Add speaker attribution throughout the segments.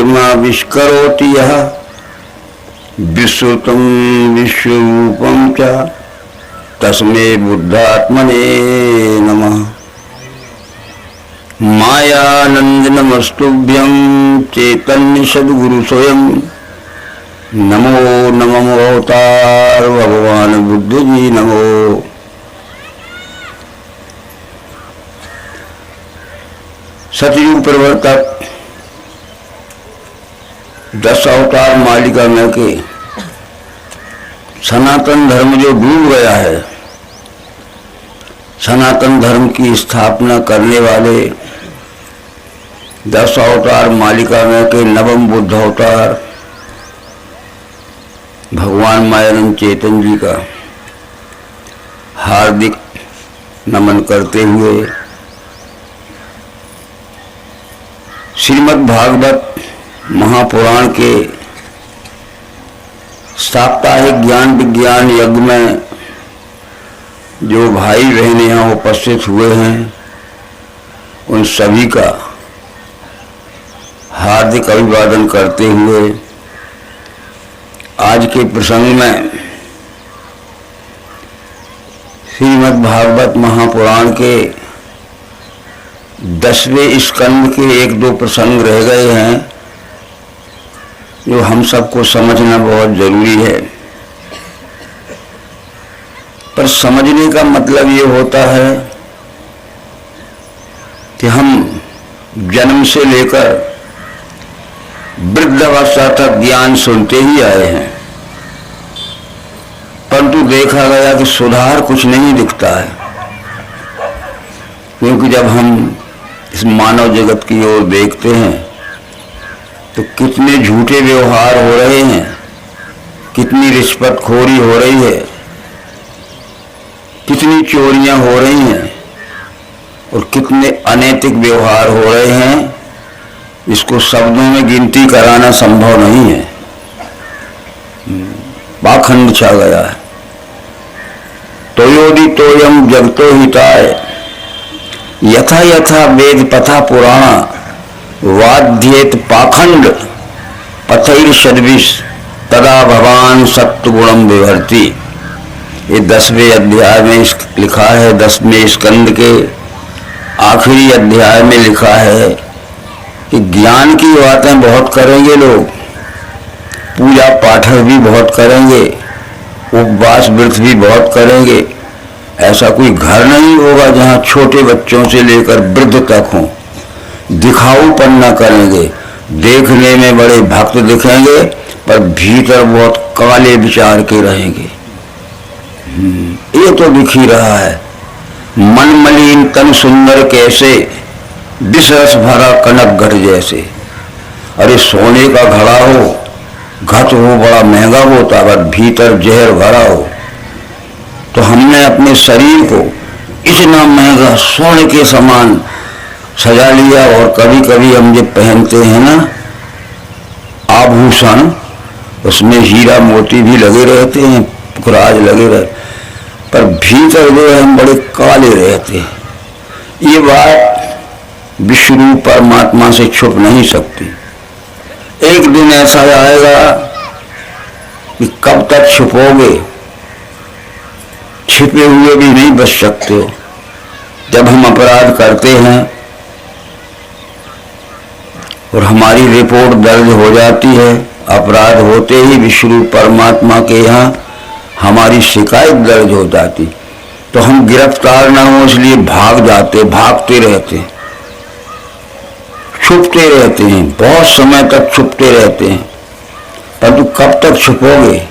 Speaker 1: विष्करोति यः विश्रुतं विश्वरूपं च तस्मै बुद्धात्मने नमः। मायानंदनमस्तुभ्यं चैतन्य सद्गुरु स्वयं नमो नमो अवतार भगवान बुद्ध जी नमो। सतयुग प्रवर्तक 10 अवतार मालिका में के सनातन धर्म जो डूब गया है, सनातन धर्म की स्थापना करने वाले 10 अवतार मालिका में के नवम बुद्ध अवतार भगवान मायानंद चेतन जी का हार्दिक नमन करते हुए श्रीमद् भागवत महापुराण के साप्ताहिक ज्ञान विज्ञान यज्ञ में जो भाई बहन यहाँ उपस्थित हुए हैं उन सभी का हार्दिक अभिवादन करते हुए आज के प्रसंग में श्रीमद् भागवत महापुराण के 10वें स्कंद के 1-2 प्रसंग रह गए हैं जो हम सबको समझना बहुत जरूरी है। पर समझने का मतलब ये होता है कि हम जन्म से लेकर वृद्धावस्था तक ज्ञान सुनते ही आए हैं, परंतु देखा गया कि सुधार कुछ नहीं दिखता है। क्योंकि जब हम इस मानव जगत की ओर देखते हैं तो कितने झूठे व्यवहार हो रहे हैं, कितनी रिश्वतखोरी हो रही है, कितनी चोरियां हो रही हैं और कितने अनैतिक व्यवहार हो रहे हैं, इसको शब्दों में गिनती कराना संभव नहीं है। पाखंड छा गया है। तोयोदि तोयम जगतो हिताय यथा यथा वेद पथा पुराणा वाध्येत पाखंड पथैर सद्विष तदा भगवान सत्वगुणम विभर्ति। ये 10वें अध्याय में लिखा है, 10वें स्कंद के आखिरी अध्याय में लिखा है कि ज्ञान की बातें बहुत करेंगे लोग, पूजा पाठ भी बहुत करेंगे, उपवास व्रत भी बहुत करेंगे, ऐसा कोई घर नहीं होगा जहाँ छोटे बच्चों से लेकर वृद्ध तक हों। दिखाऊपन न करेंगे, देखने में बड़े भक्त दिखेंगे पर भीतर बहुत काले विचार के रहेंगे। ये तो दिख ही रहा है। मन मलिन तन सुंदर कैसे, विषरस भरा कनक घट जैसे। अरे सोने का घड़ा हो, घट हो बड़ा महंगा होता पर भीतर जहर भरा हो। तो हमने अपने शरीर को इतना महंगा सोने के समान सजा लिया और कभी कभी हम जो पहनते हैं ना आभूषण, उसमें हीरा मोती भी लगे रहते हैं, पुखराज लगे रहते, पर भीतर जो है हम बड़े काले रहते हैं। ये बात विष्णु परमात्मा से छुप नहीं सकती। एक दिन ऐसा आएगा कि कब तक छुपोगे, छिपे हुए भी नहीं बच सकते हो। जब हम अपराध करते हैं और हमारी रिपोर्ट दर्ज हो जाती है, अपराध होते ही विष्णु परमात्मा के यहाँ हमारी शिकायत दर्ज हो जाती, तो हम गिरफ्तार न हो इसलिए भाग जाते, भागते रहते, छुपते रहते हैं, बहुत समय तक छुपते रहते हैं। परंतु कब तक छुपोगे?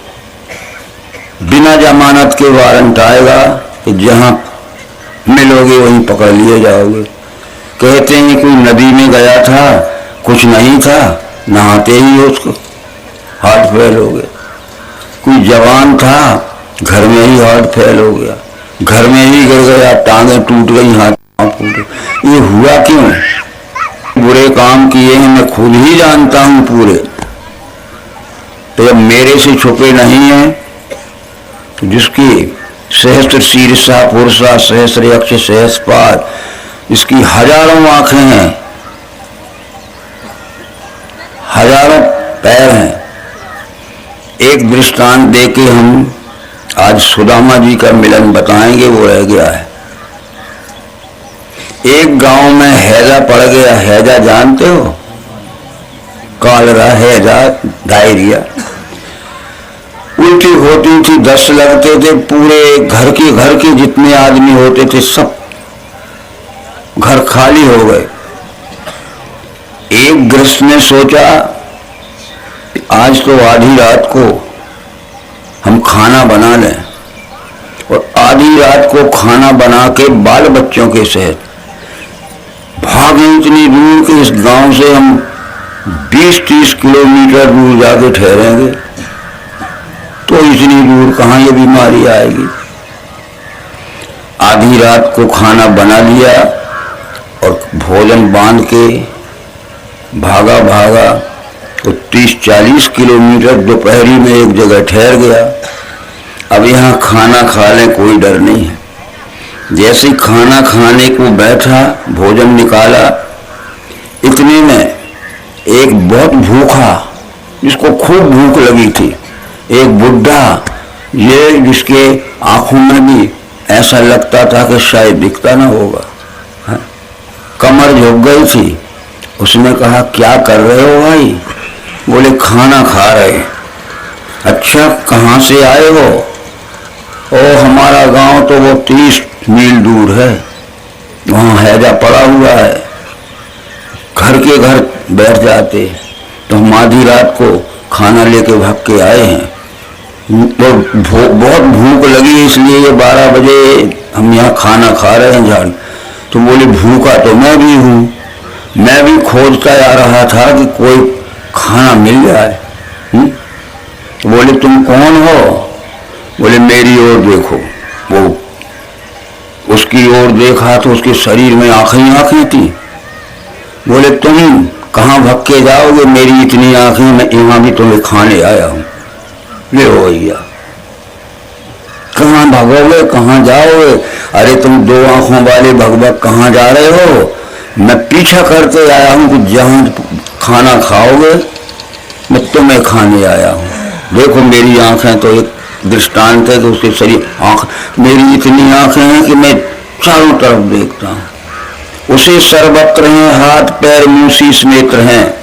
Speaker 1: बिना जमानत के वारंट आएगा कि जहां मिलोगे वहीं पकड़ लिए जाओगे। कहते हैं कोई नदी में गया था, कुछ नहीं था, नहाते ही उसको हार्ट फेल हो गया। कोई जवान था, घर में ही हार्ट फेल हो गया, घर में ही गिर गया, टांगें टूट गई, हाथ टूट गए। ये हुआ क्यों? बुरे काम किए हैं, मैं खुद ही जानता हूं पूरे। तो जब मेरे से छुपे नहीं हैं, तो जिसकी सहस्त्र शीर्षा पुरुषा सहस्त्र यक्ष सहस्रपाद, इसकी हजारों आंखें हैं, हजारों पैर हैं। एक दृष्टांत देके हम आज सुदामा जी का मिलन बताएंगे, वो रह गया है। एक गांव में हैजा पड़ गया। हैजा जानते हो? कॉलरा, हैजा, डायरिया। उल्टी होती थी, 10 लगते थे। पूरे घर के जितने आदमी होते थे सब घर खाली हो गए। एक गृहस्थ ने सोचा आज तो आधी रात को हम खाना बना लें, और आधी रात को खाना बना के बाल बच्चों के सहित भागे इतनी दूर कि इस गांव से हम 20-30 किलोमीटर दूर जाके ठहरेंगे। तो इतनी दूर कहाँ ये बीमारी आएगी। आधी रात को खाना बना लिया और भोजन बांध के भागा तो 30-40 किलोमीटर दोपहरी में एक जगह ठहर गया। अब यहाँ खाना खा लें, कोई डर नहीं है। जैसे खाना खाने को बैठा, भोजन निकाला, इतने में एक बहुत भूखा, जिसको खूब भूख लगी थी, एक बुढ़ा, ये जिसके आंखों में भी ऐसा लगता था कि शायद दिखता ना होगा, कमर झुक गई थी। उसने कहा क्या कर रहे हो भाई? बोले खाना खा रहे। अच्छा कहाँ से आए हो? ओ हमारा गांव तो वो 30 मील दूर है, वहाँ हैजा पड़ा हुआ है। घर के घर बैठ जाते, तो हम आधी रात को खाना लेके भाग के आए हैं। तो बहुत भूख लगी, इसलिए ये 12 बजे हम यहाँ खाना खा रहे हैं झाड़। तो बोले भूखा तो मैं भी हूँ, मैं भी खोजता आ रहा था कि कोई खाना मिल जाए। तो बोले तुम कौन हो? बोले मेरी ओर देखो। वो उसकी ओर देखा तो उसके शरीर में आंखें थी। बोले तुम कहाँ भग के जाओगे? मेरी इतनी आंखें, मैं यहाँ भी तुम्हें खाने आया हूँ। ले हो भैया, कहाँ भागोगे, कहाँ जाओगे? अरे तुम 2 आंखों वाले भगभग कहाँ जा रहे हो? मैं पीछा करते आया हूँ कि जहाँ खाना खाओगे मैं तुम्हें खाने आया हूँ। देखो मेरी आंखें, तो एक दृष्टांत है कि उसके शरीर आंख, मेरी इतनी आंखें हैं कि मैं चारों तरफ देखता हूँ। उसे सर्वत्र हैं हाथ पैर मुंह शीश नेत्र हैं,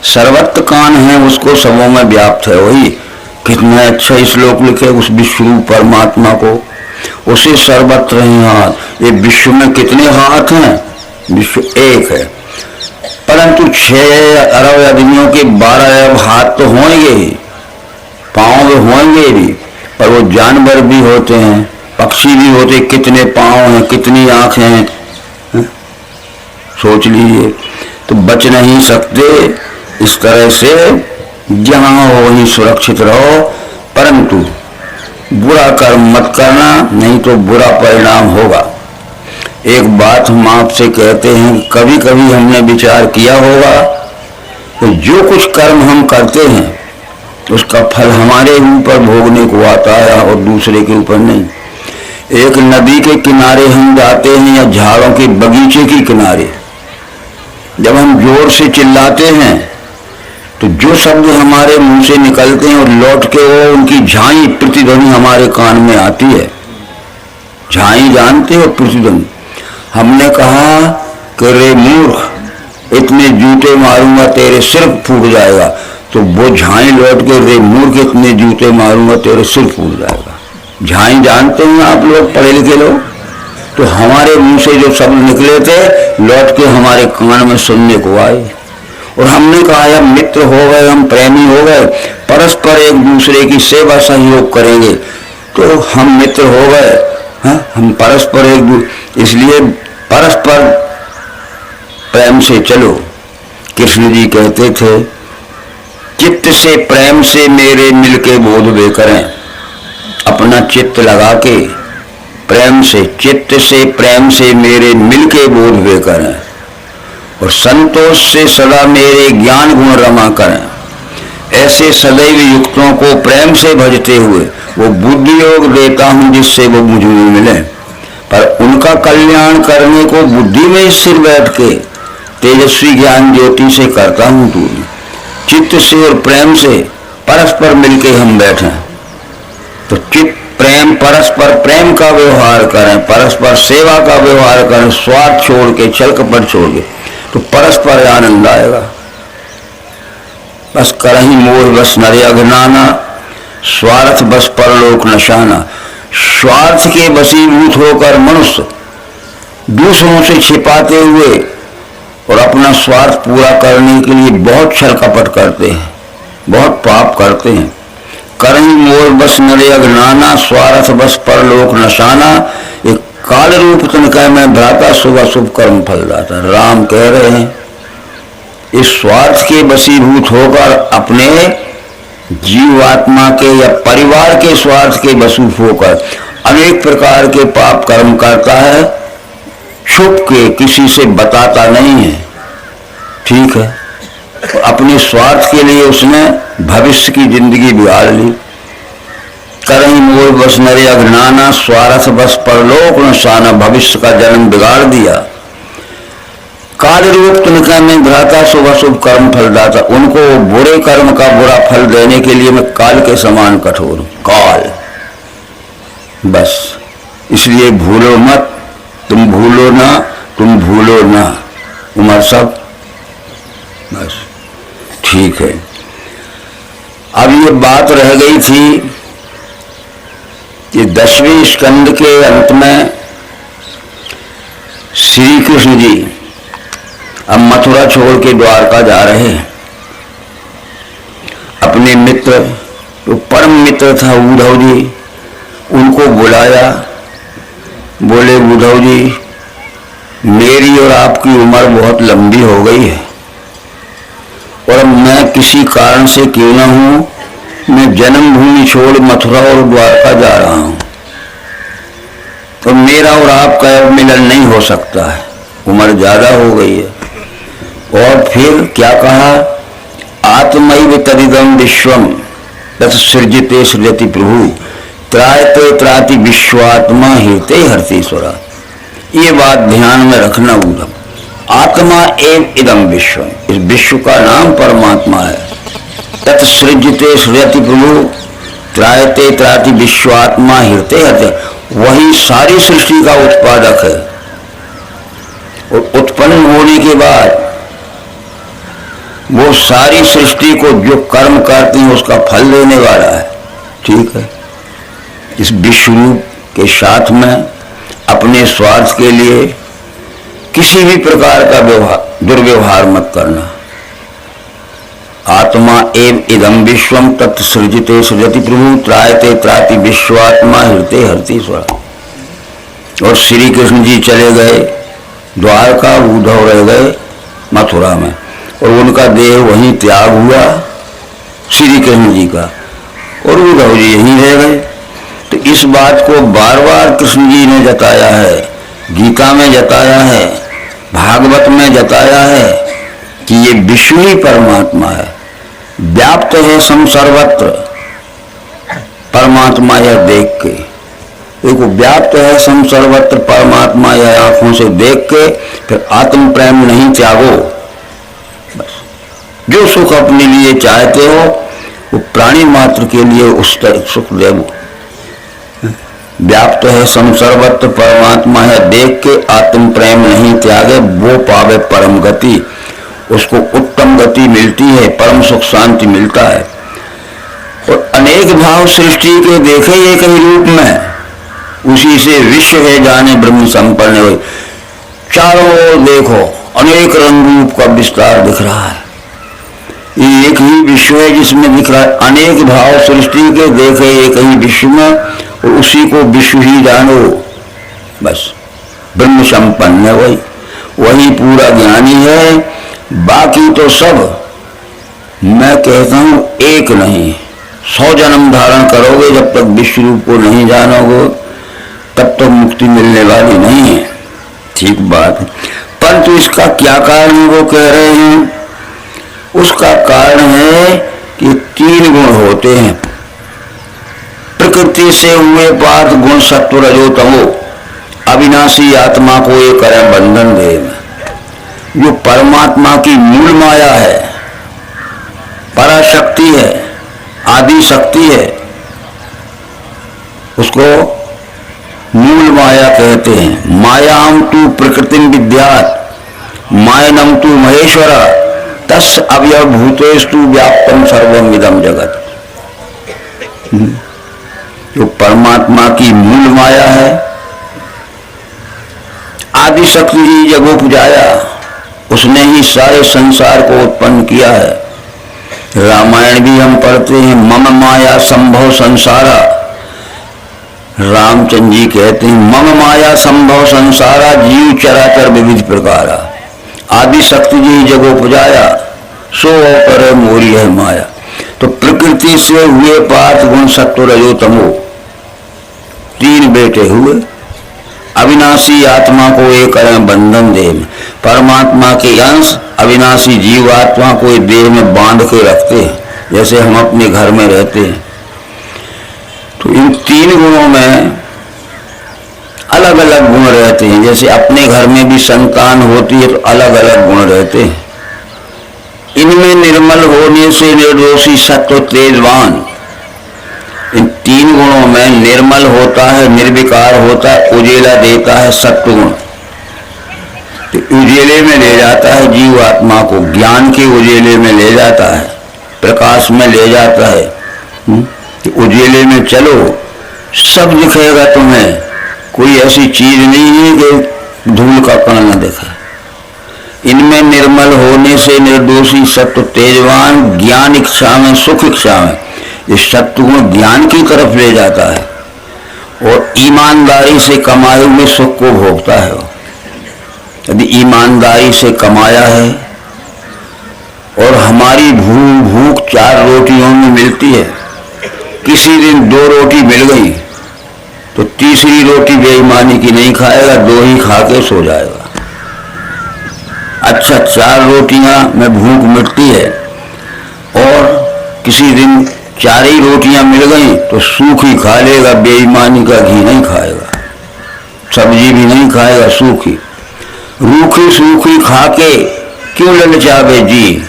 Speaker 1: सर्वत्र कान हैं, उसको सबों में व्याप्त है। वही कितना अच्छा श्लोक लिखे उस विश्व परमात्मा को। उसे सर्वत्र हैं हाथ। ये विश्व में कितने हाथ हैं? विश्व एक है, परंतु 6 अरब आदमियों के 12 अरब हाथ तो होंगे ही, पांव भी होंगे भी, पर वो जानवर भी होते हैं, पक्षी भी होते, कितने पांव हैं, कितनी आंखें हैं, सोच लीजिए। तो बच नहीं सकते। इस तरह से जहां हो वहीं सुरक्षित रहो, परंतु बुरा कर्म मत करना, नहीं तो बुरा परिणाम होगा। एक बात हम आपसे कहते हैं, कभी कभी हमने विचार किया होगा कि जो कुछ कर्म हम करते हैं उसका फल हमारे ऊपर भोगने को आता है और दूसरे के ऊपर नहीं। एक नदी के किनारे हम जाते हैं या झाड़ों के बगीचे के किनारे, जब हम जोर से चिल्लाते हैं तो जो शब्द हमारे मुंह से निकलते हैं और लौट के वो उनकी झाई प्रतिध्वनि हमारे कान में आती है। झाई जानते हो? प्रतिध्वनि। हमने कहा कि रे मूर्ख, इतने जूते मारूंगा तेरे सिर फूट जाएगा, तो वो झाई लौट के रे मूर्ख, इतने जूते मारूंगा तेरे सिर फूट जाएगा। झाई जानते हैं आप लोग, पढ़े लिखे लोग? तो हमारे मुंह से जो शब्द निकले थे लौट के हमारे कान में सुनने को आए, और हमने कहा अब मित्र हो गए, हम प्रेमी हो गए, परस्पर एक दूसरे की सेवा सहयोग करेंगे, तो हम मित्र हो गए। हम परस्पर इसलिए परस्पर प्रेम से चलो। कृष्ण जी कहते थे चित्त से प्रेम से मेरे मिलके बोध वे करें। अपना चित्त लगा के प्रेम से, चित्त से प्रेम से मेरे मिलके बोध वे करें, और संतोष से सदा मेरे ज्ञान गुण रमा करें। ऐसे सदैव युक्तों को प्रेम से भजते हुए वो बुद्धि योग देता हूं जिससे वो मुझ में मिले, पर उनका कल्याण करने को बुद्धि में स्थिर बैठ के तेजस्वी ज्ञान ज्योति से करता हूं। तू चित्त से और प्रेम से परस्पर मिलके हम बैठे, तो चित्त प्रेम परस्पर प्रेम का व्यवहार करें, परस्पर सेवा का व्यवहार करें, स्वार्थ छोड़ के, छल कपट छोड़ के, तो परस्पर आनंद आएगा। बस करही मोह बस नरे अघनाना, स्वार्थ बस परलोक नशाना। स्वार्थ के वशीभूत होकर मनुष्य दूसरों से छिपाते हुए और अपना स्वार्थ पूरा करने के लिए बहुत छल कपट करते हैं, बहुत पाप करते हैं। करही मोर बस नरे अघनाना, स्वार्थ बस परलोक नशाना। एक काल रूप तनिका में भ्राता, शुभ अशुभ कर्म फल दाता। राम कह रहे हैं इस स्वार्थ के वशीभूत होकर अपने जीवात्मा के या परिवार के स्वार्थ के वसूफ होकर अनेक प्रकार के पाप कर्म करता है, छुप के, किसी से बताता नहीं है, ठीक है। अपने स्वार्थ के लिए उसने भविष्य की जिंदगी बिगाड़ ली। करही मोर बस नरे अघनाना, स्वार्थ बस परलोक नशाना। भविष्य का जन्म बिगाड़ दिया। काल रूप तनिका में भ्राता, शुभ अशुभ कर्म फल दाता। उनको बुरे कर्म का बुरा फल देने के लिए मैं काल के समान कठोर हूं, काल। बस इसलिए भूलो मत, तुम भूलो ना, तुम भूलो ना। उमर सब बस ठीक है। अब ये बात रह गई थी कि 10वें स्कंद के अंत में श्री कृष्ण जी अब मथुरा छोड़ के द्वारका जा रहे हैं। अपने मित्र, तो परम मित्र था उद्धव जी, उनको बुलाया। बोले उद्धव जी, मेरी और आपकी उम्र बहुत लंबी हो गई है और मैं किसी कारण से क्यों न हूं, मैं जन्मभूमि छोड़ मथुरा और द्वारका जा रहा हूं, तो मेरा और आपका मिलन नहीं हो सकता है, उम्र ज्यादा हो गई है। और फिर क्या कहा, आत्मैव तदिदं विश्वम तत् सृजते सृजति प्रभु, त्रायते त्राति विश्वात्मा हिते हर्तेश्वरा। ये बात ध्यान में रखना उद्धव। आत्मा एव इदम विश्व, इस विश्व का नाम परमात्मा है। तत् सृजते सृजति प्रभु, त्रायते त्राति विश्वात्मा हिते हर्ते, वही सारी सृष्टि का उत्पादक है और उत्पन्न होने के बाद वो सारी सृष्टि को जो कर्म करते हैं उसका फल देने वाला है, ठीक है। इस विश्व रूप के साथ में अपने स्वार्थ के लिए किसी भी प्रकार का दुर्व्यवहार मत करना। आत्मा एव इदम विश्वम तत् सृजते सृजति प्रभु, त्रायते त्राति विश्वात्मा हृते हर्तेश्वरा। और श्री कृष्ण जी चले गए द्वारका, उद्धव रह गए मथुरा में और उनका देह वहीं त्याग हुआ श्री कृष्ण जी का, और उद्धव जी यहीं रह गए। तो इस बात को बार बार कृष्ण जी ने जताया है, गीता में जताया है, भागवत में जताया है कि ये विश्व ही परमात्मा है, व्याप्त है सम सर्वत्र। परमात्मा यह देख के, देखो व्याप्त है सम सर्वत्र परमात्मा यह आंखों से देख के फिर आत्म प्रेम नहीं त्यागो। बस जो सुख अपने लिए चाहते हो वो प्राणी मात्र के लिए उसका सुख देवो। व्याप्त है सम सर्वत्र परमात्मा है देख के आत्म प्रेम नहीं त्यागे, वो पावे परम गति। उसको उत्तम गति मिलती है, परम सुख शांति मिलता है। और अनेक भाव सृष्टि के देखे एक ही रूप में, उसी से विश्व है जाने ब्रह्म संपन्न हुए। चारों ओर देखो अनेक रंग रूप का विस्तार दिख रहा है। ये एक ही विश्व है जिसमें दिख रहा है अनेक भाव सृष्टि के देखे एक ही विश्व में, और उसी को विश्व ही जानो। बस ब्रह्म संपन्न है, वही पूरा ज्ञानी है। बाकी तो सब मैं कहता हूं एक नहीं, 100 जन्म धारण करोगे जब तक विश्व रूप को नहीं जानोगे तब तक मुक्ति मिलने वाली नहीं है, ठीक बात है। परंतु इसका क्या कारण वो कह रहे हैं, उसका कारण है कि 3 गुण होते हैं प्रकृति से हुए पार्थ, गुण सत्व रजो तमो, अविनाशी आत्मा को ये करें बंधन देह में। जो परमात्मा की मूल माया है शक्ति है, आदि शक्ति है, उसको मूल माया कहते हैं। मायाम तु प्रकृतिम विद्यात् मायनम तु महेश्वर तस् अवयव भूतेस्तु व्याप्तम सर्वम इदम जगत। जो परमात्मा की मूल माया है, आदि शक्ति जी जब उपजाया, उसने ही सारे संसार को उत्पन्न किया है। रामायण भी हम पढ़ते हैं, मम माया संभव संसारा। रामचंद्र जी कहते हैं मम माया संभव संसारा जीव चराचर विविध प्रकारा। आदि शक्ति जी जब उपजाया, सो करे मोरी है माया। तो प्रकृति से हुए पांच गुण सत्व रजो तमो, तीन बेटे हुए। अविनाशी आत्मा को एक करें बंधन देह में। परमात्मा के अंश अविनाशी जीव आत्मा को देह में बांध के रखते हैं, जैसे हम अपने घर में रहते हैं। तो इन तीन गुणों में अलग अलग गुण रहते हैं। जैसे अपने घर में भी संतान होती है तो अलग अलग गुण रहते हैं। इनमें निर्मल होने से निर्दोषी सत्व तेजवान, इन तीन गुणों में निर्मल होता है, निर्विकार होता है, उजेला देता है सत्वगुण। तो उजेले में ले जाता है जीव आत्मा को, ज्ञान के उजेले में ले जाता है, प्रकाश में ले जाता है। तो उजेले में चलो, सब दिखेगा तुम्हें। कोई ऐसी चीज नहीं है कि धूल का कण न दिखे। इनमें निर्मल होने से निर्दोषी सत्व तेजवान, ज्ञान इच्छा में सुख इच्छा में, इस सत्वगुण ज्ञान की तरफ ले जाता है और ईमानदारी से कमाए हुए सुख को भोगता है। यदि ईमानदारी से कमाया है और हमारी भूख 4 रोटियों में मिलती है, किसी दिन 2 रोटी मिल गई तो तीसरी रोटी बेईमानी की नहीं खाएगा, 2 ही खा के सो जाएगा। अच्छा, 4 रोटियां में भूख मिटती है और किसी दिन 4 ही रोटियां मिल गई तो सूखी खा लेगा, बेईमानी का घी नहीं खाएगा, सब्जी भी नहीं खाएगा, सूखी। रूखी सूखी खा के क्यों ललचावे जी?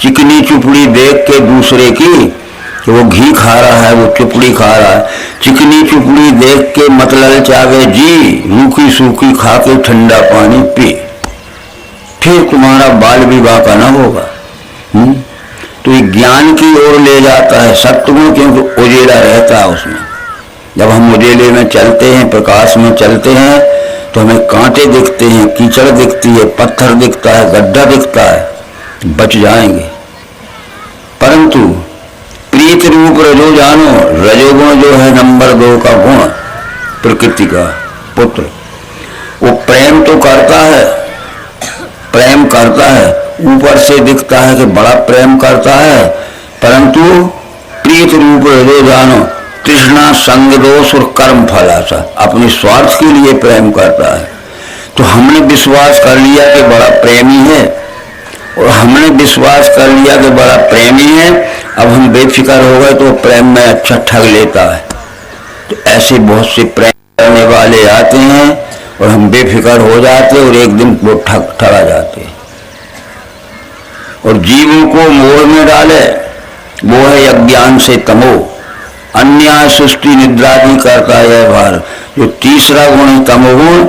Speaker 1: चिकनी चुपड़ी देख के दूसरे की कि वो घी खा रहा है, वो चुपड़ी खा रहा है। चिकनी चुपड़ी देख के मत ललचावे जी, रूखी सूखी खा के ठंडा पानी पी, फिर तुम्हारा बाल विवाह का न होगा। तो ये ज्ञान की ओर ले जाता है सत्वगुण, क्योंकि उजेला रहता है उसमें। जब हम उजेले में चलते हैं, प्रकाश में चलते हैं, तो हमें कांटे दिखते हैं, कीचड़ दिखती है, पत्थर दिखता है, गड्ढा दिखता है, बच जाएंगे। परंतु प्रीत रूप रजो जानो, रजोगुण जो है नंबर 2 का गुण, प्रकृति का पुत्र, वो प्रेम तो करता है, प्रेम करता है, ऊपर से दिखता है कि बड़ा प्रेम करता है, परंतु प्रीत रूप रजो जानो, तृष्णा संग दोष और कर्म फल आशा, अपने स्वार्थ के लिए प्रेम करता है। तो हमने विश्वास कर लिया कि बड़ा प्रेमी है, और हमने विश्वास कर लिया कि बड़ा प्रेमी है, अब हम बेफिक्र हो गए तो प्रेम में अच्छा ठग लेता है। तो ऐसे बहुत से प्रेम करने वाले आते हैं और हम बेफिक्र हो जाते और एक दिन वो ठगा जाते हैं और जीवों को मोह में डाले। वो है अज्ञान से तमो, अन्याय सृष्टि निद्रादि करता है भार। जो तीसरा गुण है तमोगुण,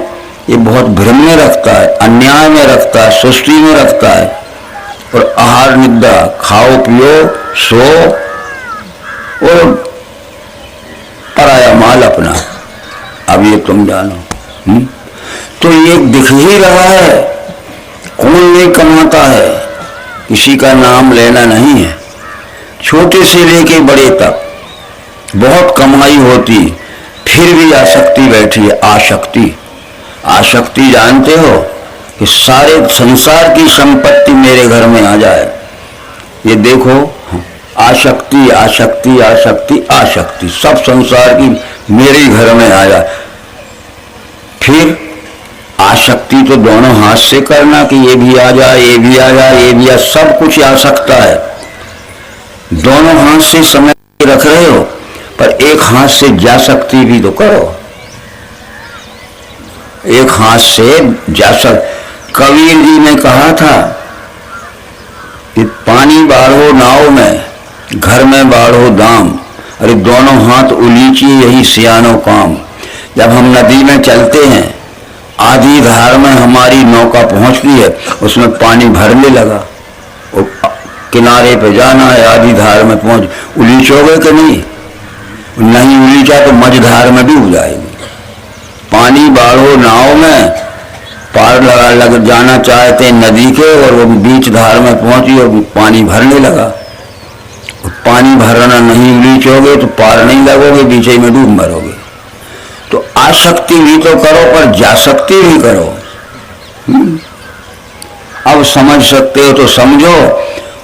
Speaker 1: ये बहुत भ्रम में रखता है, अन्याय में रखता है, सृष्टि में रखता है, और आहार निद्रा, खाओ पियो सो और पराया माल अपना, अब ये तुम जानो। तो ये दिख ही रहा है, कौन नहीं कमाता है, किसी का नाम लेना नहीं है। छोटे से लेके बड़े तक बहुत कमाई होती, फिर भी आसक्ति बैठी है। आसक्ति, आसक्ति जानते हो कि सारे संसार की संपत्ति मेरे घर में आ जाए। ये देखो, आसक्ति आसक्ति आसक्ति आसक्ति, सब संसार की मेरे घर में आ जाए। फिर आसक्ति तो दोनों हाथ से करना कि ये भी आ जाए, ये भी आ जाए, ये भी आ, सब कुछ आ सकता है। दोनों हाथ से समय रख रहे हो, पर एक हाथ से जा सकती भी तो करो। एक हाथ से जा सक, कबीर जी ने कहा था कि पानी बाढ़ो नाव में, घर में बाढ़ो दाम, अरे दोनों हाथ उलीचिए यही सियानो काम। जब हम नदी में चलते हैं, आधी धार में हमारी नौका पहुंचती है, उसमें पानी भरने लगा, और किनारे पे जाना है, आधी धार में पहुंच, उलीचोगे कि नहीं? नहीं उलीचा तो मझधार में भी हो जाएगी। पानी बाढ़ो नाव में, पार लग जाना चाहते नदी के, और वो बीच धार में पहुंची और पानी भरने लगा। पानी भरना नहीं उलीचोगे तो पार नहीं लगोगे, बीचे में डूब मरोगे। तो आसक्ति भी तो करो, पर जासक्ति भी करो। अब समझ सकते हो तो समझो,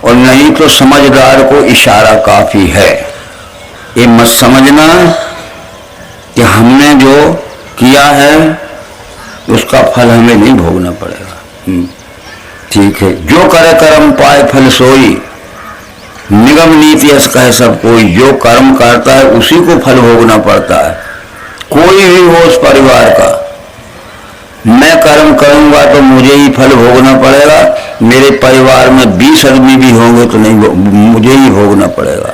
Speaker 1: और नहीं तो समझदार को इशारा काफी है। ये मत समझना कि हमने जो किया है उसका फल हमें नहीं भोगना पड़ेगा। ठीक है, जो करे कर्म पाए फल सोई, निगम नीति ऐसा कहे सब कोई। जो कर्म करता है उसी को फल भोगना पड़ता है, कोई भी हो उस परिवार का। मैं कर्म करूंगा तो मुझे ही फल भोगना पड़ेगा, मेरे परिवार में 20 आदमी भी होंगे तो नहीं, मुझे ही भोगना पड़ेगा।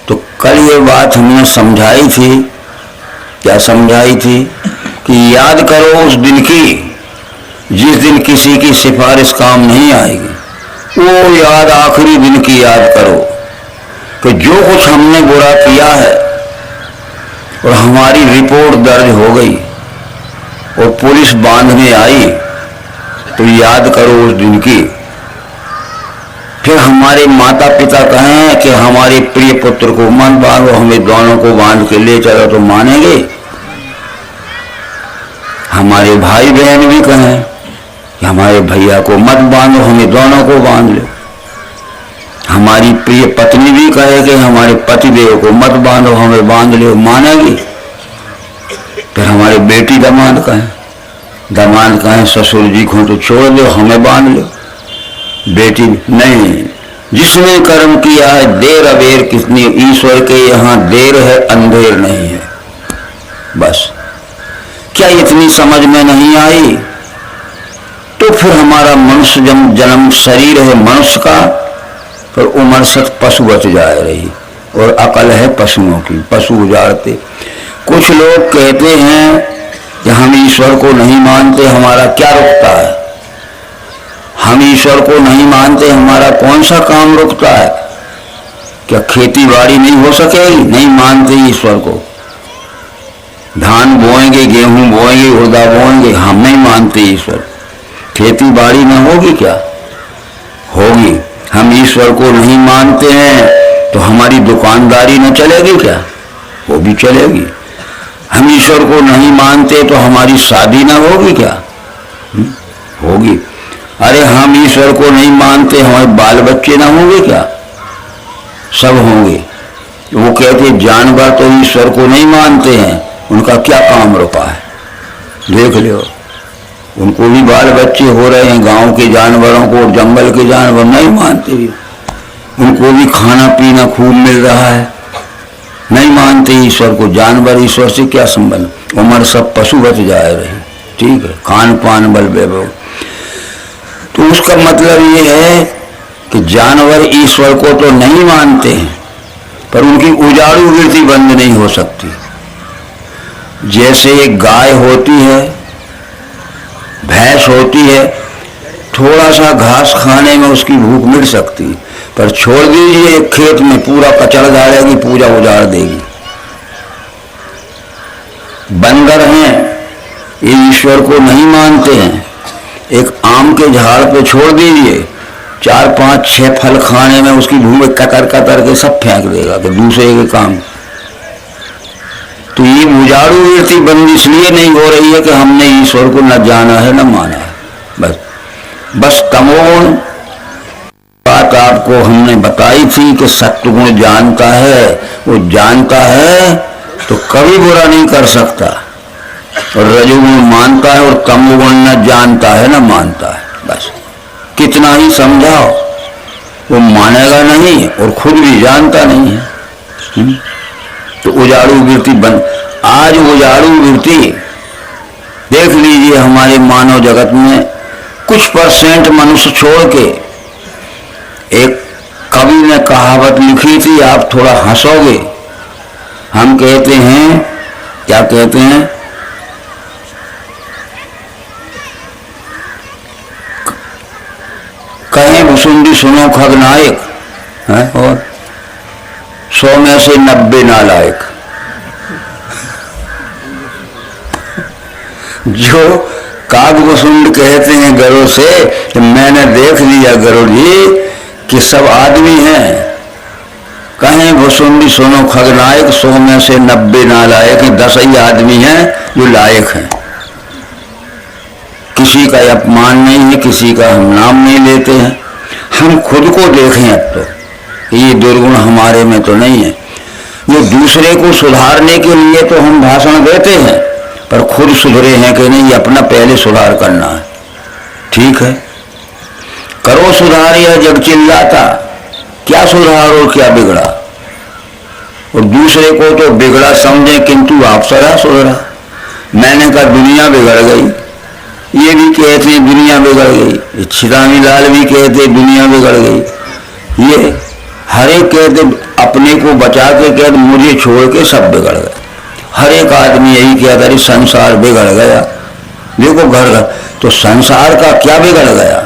Speaker 1: तो कल ये बात हमने समझाई थी, क्या समझाई थी? कि याद करो उस दिन की जिस दिन किसी की सिफारिश काम नहीं आएगी। वो याद आखिरी दिन की याद करो कि जो कुछ हमने बुरा किया है और हमारी रिपोर्ट दर्ज हो गई और पुलिस बांधने आई, तो याद करो उस दिन की। फिर हमारे माता पिता कहें कि हमारे प्रिय पुत्र को मत बांधो, हमें दोनों को बांध के ले चलो, तो मानेंगे? हमारे भाई बहन भी कहें कि हमारे भैया को मत बांधो, हमें दोनों को बांध लो। हमारी प्रिय पत्नी भी कहे कि हमारे पतिदेव को मत बांधो, हमें बांध लो, मानेगी? फिर हमारे बेटी दामाद कहें ससुर जी को तो छोड़ दो, हमें बांध लो। बेटी नहीं, जिसने कर्म किया है देर अबेर कितनी, ईश्वर के यहाँ देर है अंधेर नहीं है। बस क्या इतनी समझ में नहीं आई? तो फिर हमारा मनुष्य जन्म शरीर है मनुष्य का, पर उम्र सत पशुवत जा रही, और अकल है पशुओं की, पशु उजाड़ते। कुछ लोग कहते हैं कि हम ईश्वर को नहीं मानते, हमारा क्या रुकता है? हम ईश्वर को नहीं मानते, हमारा कौन सा काम रुकता है? क्या खेती बाड़ी नहीं हो सकेगी? नहीं मानते ईश्वर को। धान बोएंगे, गेहूं बोएंगे, उड़दा बोएंगे, हम नहीं मानते ईश्वर। खेती बाड़ी न होगी क्या? होगी। हम ईश्वर को नहीं मानते हैं तो हमारी दुकानदारी न चलेगी क्या? वो भी चलेगी। हम ईश्वर को नहीं मानते तो हमारी शादी न होगी क्या? होगी। अरे हम ईश्वर को नहीं मानते, हमारे बाल बच्चे ना होंगे क्या? सब होंगे। वो कहते जानवर तो ईश्वर को नहीं मानते हैं, उनका क्या काम रुका है? देख लो, उनको भी बाल बच्चे हो रहे हैं। गांव के जानवरों को, जंगल के जानवर नहीं मानते, उनको भी खाना पीना खूब मिल रहा है, नहीं मानते ईश्वर को। जानवर ईश्वर से क्या संबंध? उम्र सब पशुवत जा रही। ठीक है, खान पान बल वैभव। तो उसका मतलब ये है कि जानवर ईश्वर को तो नहीं मानते हैं, पर उनकी उजाड़ू वृत्ति बंद नहीं हो सकती। जैसे एक गाय होती है, भैंस होती है, थोड़ा सा घास खाने में उसकी भूख मिट सकती, पर छोड़ दीजिए एक खेत में पूरा कचड़ डालेगी, पूजा उजाड़ देगी। बंदर हैं, ये ईश्वर को नहीं मानते हैं। एक आम के झाड़ पे छोड़ दीजिए, 4 5 6 फल खाने में उसकी भूख कतर कतर के सब फेंक देगा कि दूसरे के काम। तो ये उजाड़ू वृत्ति बंद इसलिए नहीं हो रही है कि हमने ईश्वर को न जाना है न माना है। बस तमोगुण बात आपको हमने बताई थी कि सत्वगुण जानता है, वो जानता है तो कभी बुरा नहीं कर सकता, और रजोगुण मानता है और तमोगुण न जानता है न मानता है। बस कितना ही समझाओ वो मानेगा नहीं और खुद भी जानता नहीं है। तो उजाड़ू वृत्ति बंद। आज उजाड़ू वृत्ति देख लीजिए हमारे मानव जगत में कुछ % मनुष्य छोड़ के, एक कवि ने कहावत लिखी थी, आप थोड़ा हंसोगे। हम कहते हैं, क्या कहते हैं, कहें भुसुंडी सुनो खगनायक है, और 100 में से 90 नालायक। जो कागभुसुंड कहते हैं गरुड़ से, तो मैंने देख लिया गरुड़ जी कि सब आदमी हैं। कहें भुसुंडी सुनो खगनायक, 100 में से 90 नालायक, 10 ही आदमी हैं जो लायक हैं। किसी का अपमान नहीं है, किसी का हम नाम नहीं लेते हैं। हम खुद को देखें अब तो, ये दुर्गुण हमारे में तो नहीं है। ये दूसरे को सुधारने के लिए तो हम भाषण देते हैं, पर खुद सुधरे हैं कि नहीं, अपना पहले सुधार करना है। ठीक है, करो सुधार, यह जग चिल्लाता, क्या सुधार और क्या बिगड़ा। और दूसरे को तो बिगड़ा समझे, किंतु आप सदा सुधरा। मैंने कहा दुनिया बिगड़ गई, ये भी कहते हैं दुनिया बिगड़ गई, छिदामी लाल भी कहते दुनिया बिगड़ गई। ये हर एक कहते अपने को बचा के कहते मुझे छोड़ के सब बिगड़ गए। हर एक आदमी यही कहता है संसार बिगड़ गया। देखो घर घर तो संसार का क्या बिगड़ गया।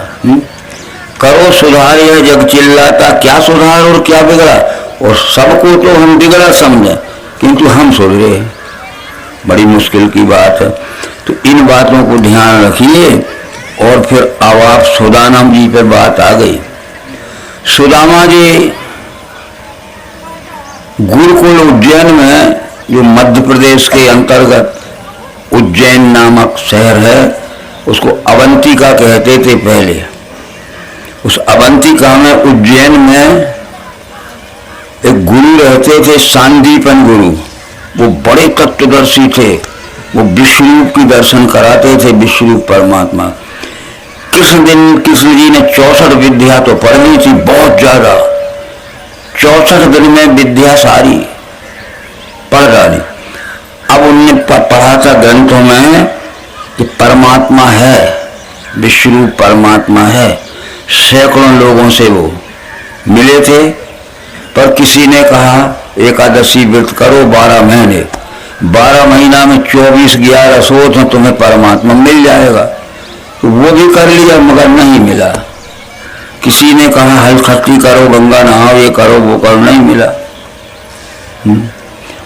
Speaker 1: करो सुधार, यह जग चिल्लाता, क्या सुधार और क्या बिगड़ा। और सबको तो हम बिगड़ा समझे, किंतु हम सुधरे, बड़ी मुश्किल की बात है। तो इन बातों को ध्यान रखिए। और फिर अब आप सुदामा जी पर बात आ गई। सुदामा जी गुरुकुल उज्जैन में, जो मध्य प्रदेश के अंतर्गत उज्जैन नामक शहर है, उसको अवंतिका कहते थे पहले। उस अवंतिका में उज्जैन में एक गुरु रहते थे, सांदीपन गुरु। वो बड़े तत्वदर्शी थे, वो विश्वरूप की दर्शन कराते थे, विश्वरूप परमात्मा। कृष्ण जी ने 64 विद्या तो पढ़नी थी, बहुत ज्यादा। 64 दिन में विद्या सारी पढ़ डाली। अब उनने पढ़ा था ग्रंथों में कि परमात्मा है, विश्वरूप परमात्मा है। सैकड़ों लोगों से वो मिले थे, पर किसी ने कहा एकादशी व्रत करो 12 महीने, 12 महीना में 24/11 सोच है, तुम्हें परमात्मा मिल जाएगा। तो वो भी कर लिया, मगर नहीं मिला। किसी ने कहा हल खत्ती करो, गंगा नहाओ, ये करो वो करो, नहीं मिला।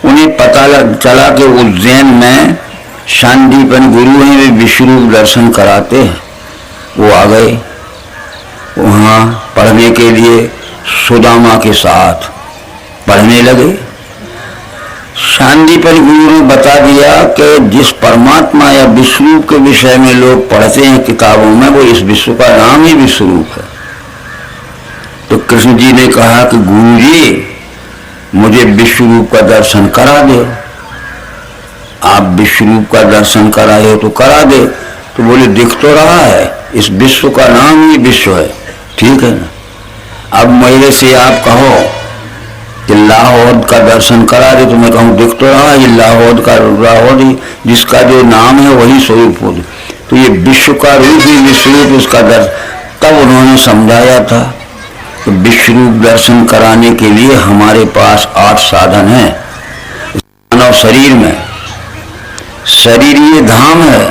Speaker 1: उन्हें पता चला कि उज्जैन में सांदीपन गुरु हैं, वे विश्वरूप दर्शन कराते हैं। वो आ गए वहाँ पढ़ने के लिए, सुदामा के साथ पढ़ने लगे। सांदीपन गुरु ने बता दिया कि जिस परमात्मा या विश्वरूप के विषय में लोग पढ़ते हैं किताबों में, वो इस विश्व का नाम ही विश्वरूप है। तो कृष्ण जी ने कहा कि गुरु जी मुझे विश्वरूप का दर्शन करा दो। आप विश्वरूप का दर्शन कराए हो तो करा दे। तो बोले दिख तो रहा है, इस विश्व का नाम ही विश्व है, ठीक है ना। अब मेरे से आप कहो कि लाहौर का दर्शन करा दे, तो मैं कहूँ दिख तो रहा है लाहौर का, लाहौर ही जिसका जो नाम है वही स्वरूप हो। तो ये विश्व का रूप ही विश्वरूप, उसका दर्शन तब उन्होंने समझाया था कि विश्वरूप दर्शन कराने के लिए हमारे पास 8 साधन हैं। मानव शरीर में, शरीर ये धाम है,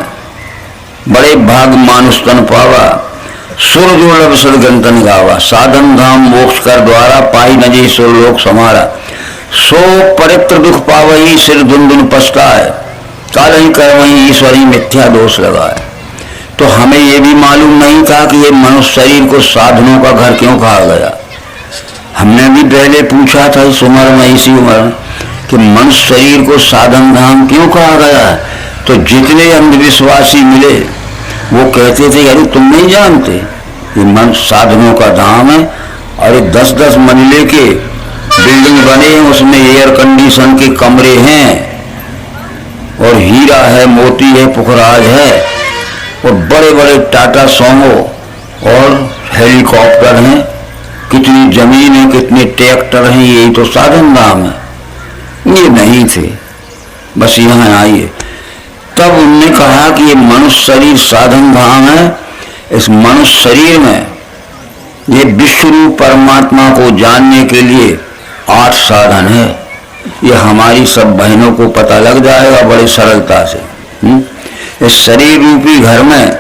Speaker 1: बड़े भाग मानुष तन पावा, सुर दुर्लभ सदगंतन गावा, साधन धाम मोक्ष कर द्वारा, पाई नजी सुर लोक समारा, सो परित्र दुख पावही, सिर धुन पछताए, कालही कर्मही ईश्वरी मिथ्या दोष लगाए। तो हमें ये भी मालूम नहीं था कि ये मनुष्य शरीर को साधनों का घर क्यों कहा गया। हमने भी पहले पूछा था इस उम्र में, इसी उम्र में, कि मनुष्य शरीर को साधन धाम क्यों कहा गया है। तो जितने अंधविश्वासी मिले वो कहते थे अरे तुम नहीं जानते ये मन साधनों का धाम है, और 10-10 मंजिले के बिल्डिंग बने हैं, उसमें एयर कंडीशन के कमरे हैं, और हीरा है, मोती है, पुखराज है, और बड़े बड़े टाटा सोमो और हेलीकॉप्टर हैं, कितनी जमीन है, कितने ट्रैक्टर हैं, यही तो साधन धाम है। ये नहीं थे, बस यहाँ आइए। तब उन्होंने कहा कि ये मनुष्य शरीर साधन धाम है। इस मनुष्य शरीर में ये विश्व रूप परमात्मा को जानने के लिए 8 साधन है। ये हमारी सब बहनों को पता लग जाएगा बड़ी सरलता से। इस शरीर रूपी घर में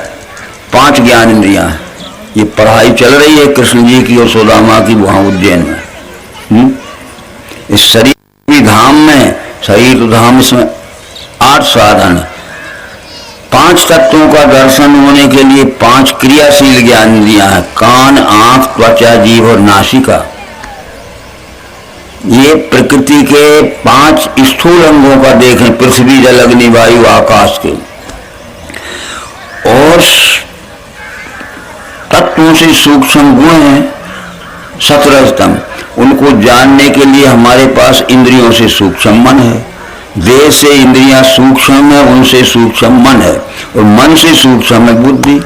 Speaker 1: 5 ज्ञान इंद्रियां हैं। ये पढ़ाई चल रही है कृष्ण जी की और सुदामा की वहां उज्जैन में। इस शरीर रूपी धाम में, शरीर तो धाम, इसमें 8 साधन, 5 तत्वों का दर्शन होने के लिए 5 क्रियाशील ज्ञान इंद्रियां हैं। कान, आंख, त्वचा, जीभ और नासिका। ये प्रकृति के 5 स्थूल अंगों का देखें, पृथ्वी, जल, अग्नि, वायु, आकाश के, और तत्वों से सूक्ष्म गुण हैं 17 स्तंभ। उनको जानने के लिए हमारे पास इंद्रियों से सूक्ष्म मन है। देह से इंद्रियां सूक्ष्म है, उनसे सूक्ष्म मन है, और मन से सूक्ष्म है बुद्धि।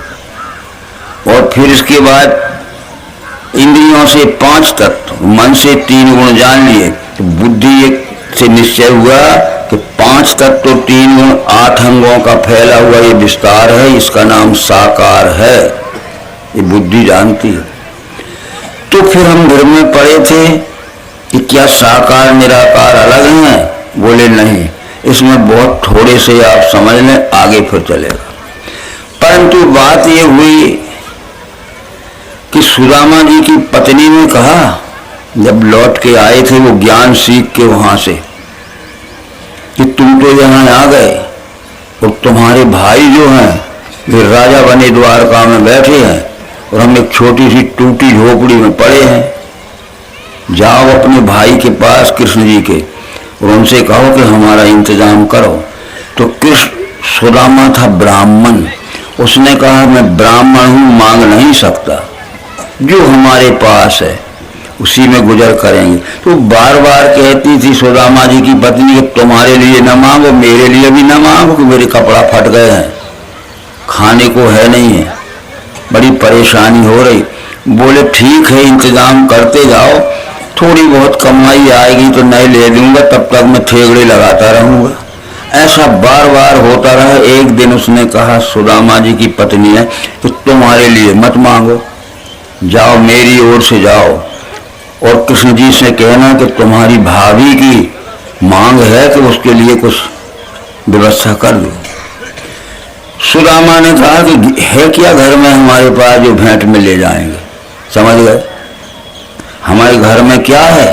Speaker 1: और फिर इसके बाद इंद्रियों से 5 तत्व, मन से 3 गुण जान लिए, तो बुद्धि से निश्चय हुआ कि 5 तत्व 3 गुण 8 अंगों का फैला हुआ ये विस्तार है, इसका नाम साकार है। ये बुद्धि जानती है। तो फिर हम घर में पढ़े थे कि क्या साकार निराकार अलग हैं? बोले नहीं, इसमें बहुत थोड़े से आप समझ लें, आगे फिर चलेगा। परंतु बात ये हुई कि सुदामा जी की पत्नी ने कहा, जब लौट के आए थे वो ज्ञान सीख के वहां से, कि तुम तो यहाँ आ गए और तुम्हारे भाई जो हैं वे राजा बने द्वारका में बैठे हैं और हम एक छोटी सी टूटी झोपड़ी में पड़े हैं। जाओ अपने भाई के पास, कृष्ण जी के, और उनसे कहो कि हमारा इंतजाम करो। तो कृष्ण, सुदामा था ब्राह्मण, उसने कहा मैं ब्राह्मण हूं, मांग नहीं सकता, जो हमारे पास है उसी में गुजर करेंगे। तो बार बार कहती थी सुदामा जी की पत्नी कि तुम्हारे लिए न मांगो, मेरे लिए भी न मांगो, कि मेरे कपड़ा फट गए हैं, खाने को है नहीं है, बड़ी परेशानी हो रही। बोले ठीक है, इंतजाम करते जाओ, थोड़ी बहुत कमाई आएगी तो नए ले दूंगा, तब तक मैं ठेगड़े लगाता रहूंगा। ऐसा बार बार होता रहा। एक दिन उसने कहा, सुदामा जी की पत्नी है, तो तुम्हारे लिए मत मांगो, जाओ मेरी ओर से जाओ और कृष्ण जी से कहना कि तुम्हारी भाभी की मांग है कि उसके लिए कुछ व्यवस्था कर दो। सुदामा ने कहा कि है क्या घर में हमारे पास जो भेंट में ले जाएंगे? समझ गए? हमारे घर में क्या है?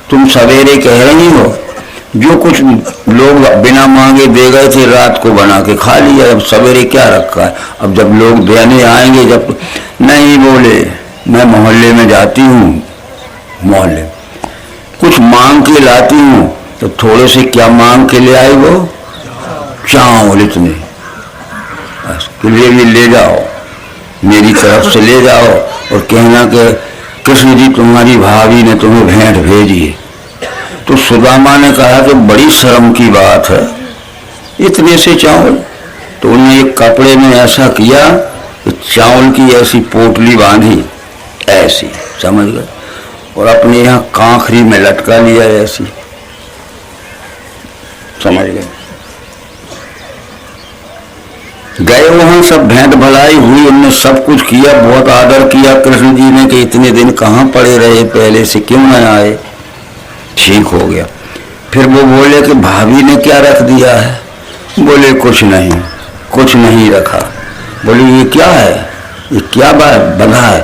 Speaker 1: तुम सवेरे कह रही हो, जो कुछ लोग बिना मांगे दे गए थे रात को बना के खा लिया, अब सवेरे क्या रखा है? अब जब लोग देने आएंगे, जब नहीं, बोले मैं मोहल्ले में जाती हूँ, मोहल्ले कुछ मांग के लाती हूँ। तो थोड़े से क्या मांग के ले आए? वो चावल इतने, बस लिए भी ले जाओ, मेरी तरफ से ले जाओ और कहना कि कृष्ण जी तुम्हारी भाभी ने तुम्हें भेंट भेजी है। तो सुदामा ने कहा कि बड़ी शर्म की बात है, इतने से चावल। तो उन्होंने एक कपड़े में ऐसा किया कि चावल की ऐसी पोटली बांधी, ऐसी, समझ गए, और अपने यहाँ कांखरी में लटका लिया ऐसी, समझ गए। गए वहां, सब भेंट भलाई हुई, उनने सब कुछ किया, बहुत आदर किया कृष्ण जी ने कि इतने दिन कहाँ पड़े रहे, पहले से क्यों न आए। ठीक हो गया। फिर वो बोले कि भाभी ने क्या रख दिया है? बोले कुछ नहीं, कुछ नहीं रखा। बोले ये क्या है, ये क्या बंधा है?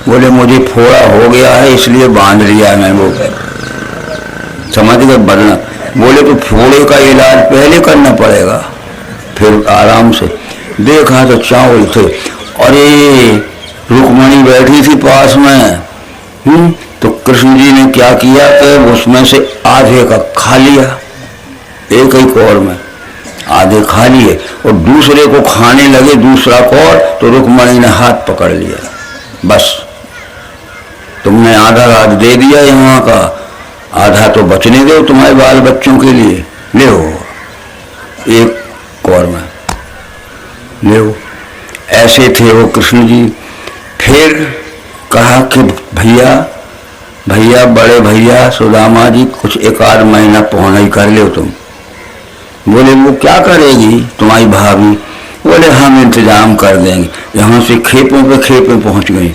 Speaker 1: बोले मुझे फोड़ा हो गया है इसलिए बांध लिया है मैं। वो समझ गए बदलना। बोले तो फोड़े का इलाज पहले करना पड़ेगा, फिर आराम से। देखा तो चावल थे, अरे रुक्मणी बैठी थी पास में। तो कृष्ण जी ने क्या किया कि उसमें से आधे का खा लिया, एक ही कौर में आधे खा लिए, और दूसरे को खाने लगे दूसरा कौर, तो रुक्मणी ने हाथ पकड़ लिया, बस तुमने आधा रात दे दिया, यहाँ का आधा तो बचने दो तुम्हारे बाल बच्चों के लिए, ले एक कौर में ले। ऐसे थे वो कृष्ण जी। फिर कहा कि भैया भैया, बड़े भैया सुदामा जी, कुछ 1 आध महीना पहुँच ही कर लो तुम। बोले वो क्या करेगी तुम्हारी भाभी? बोले हम इंतजाम कर देंगे। यहाँ से खेपों पे खेपें पहुँच गई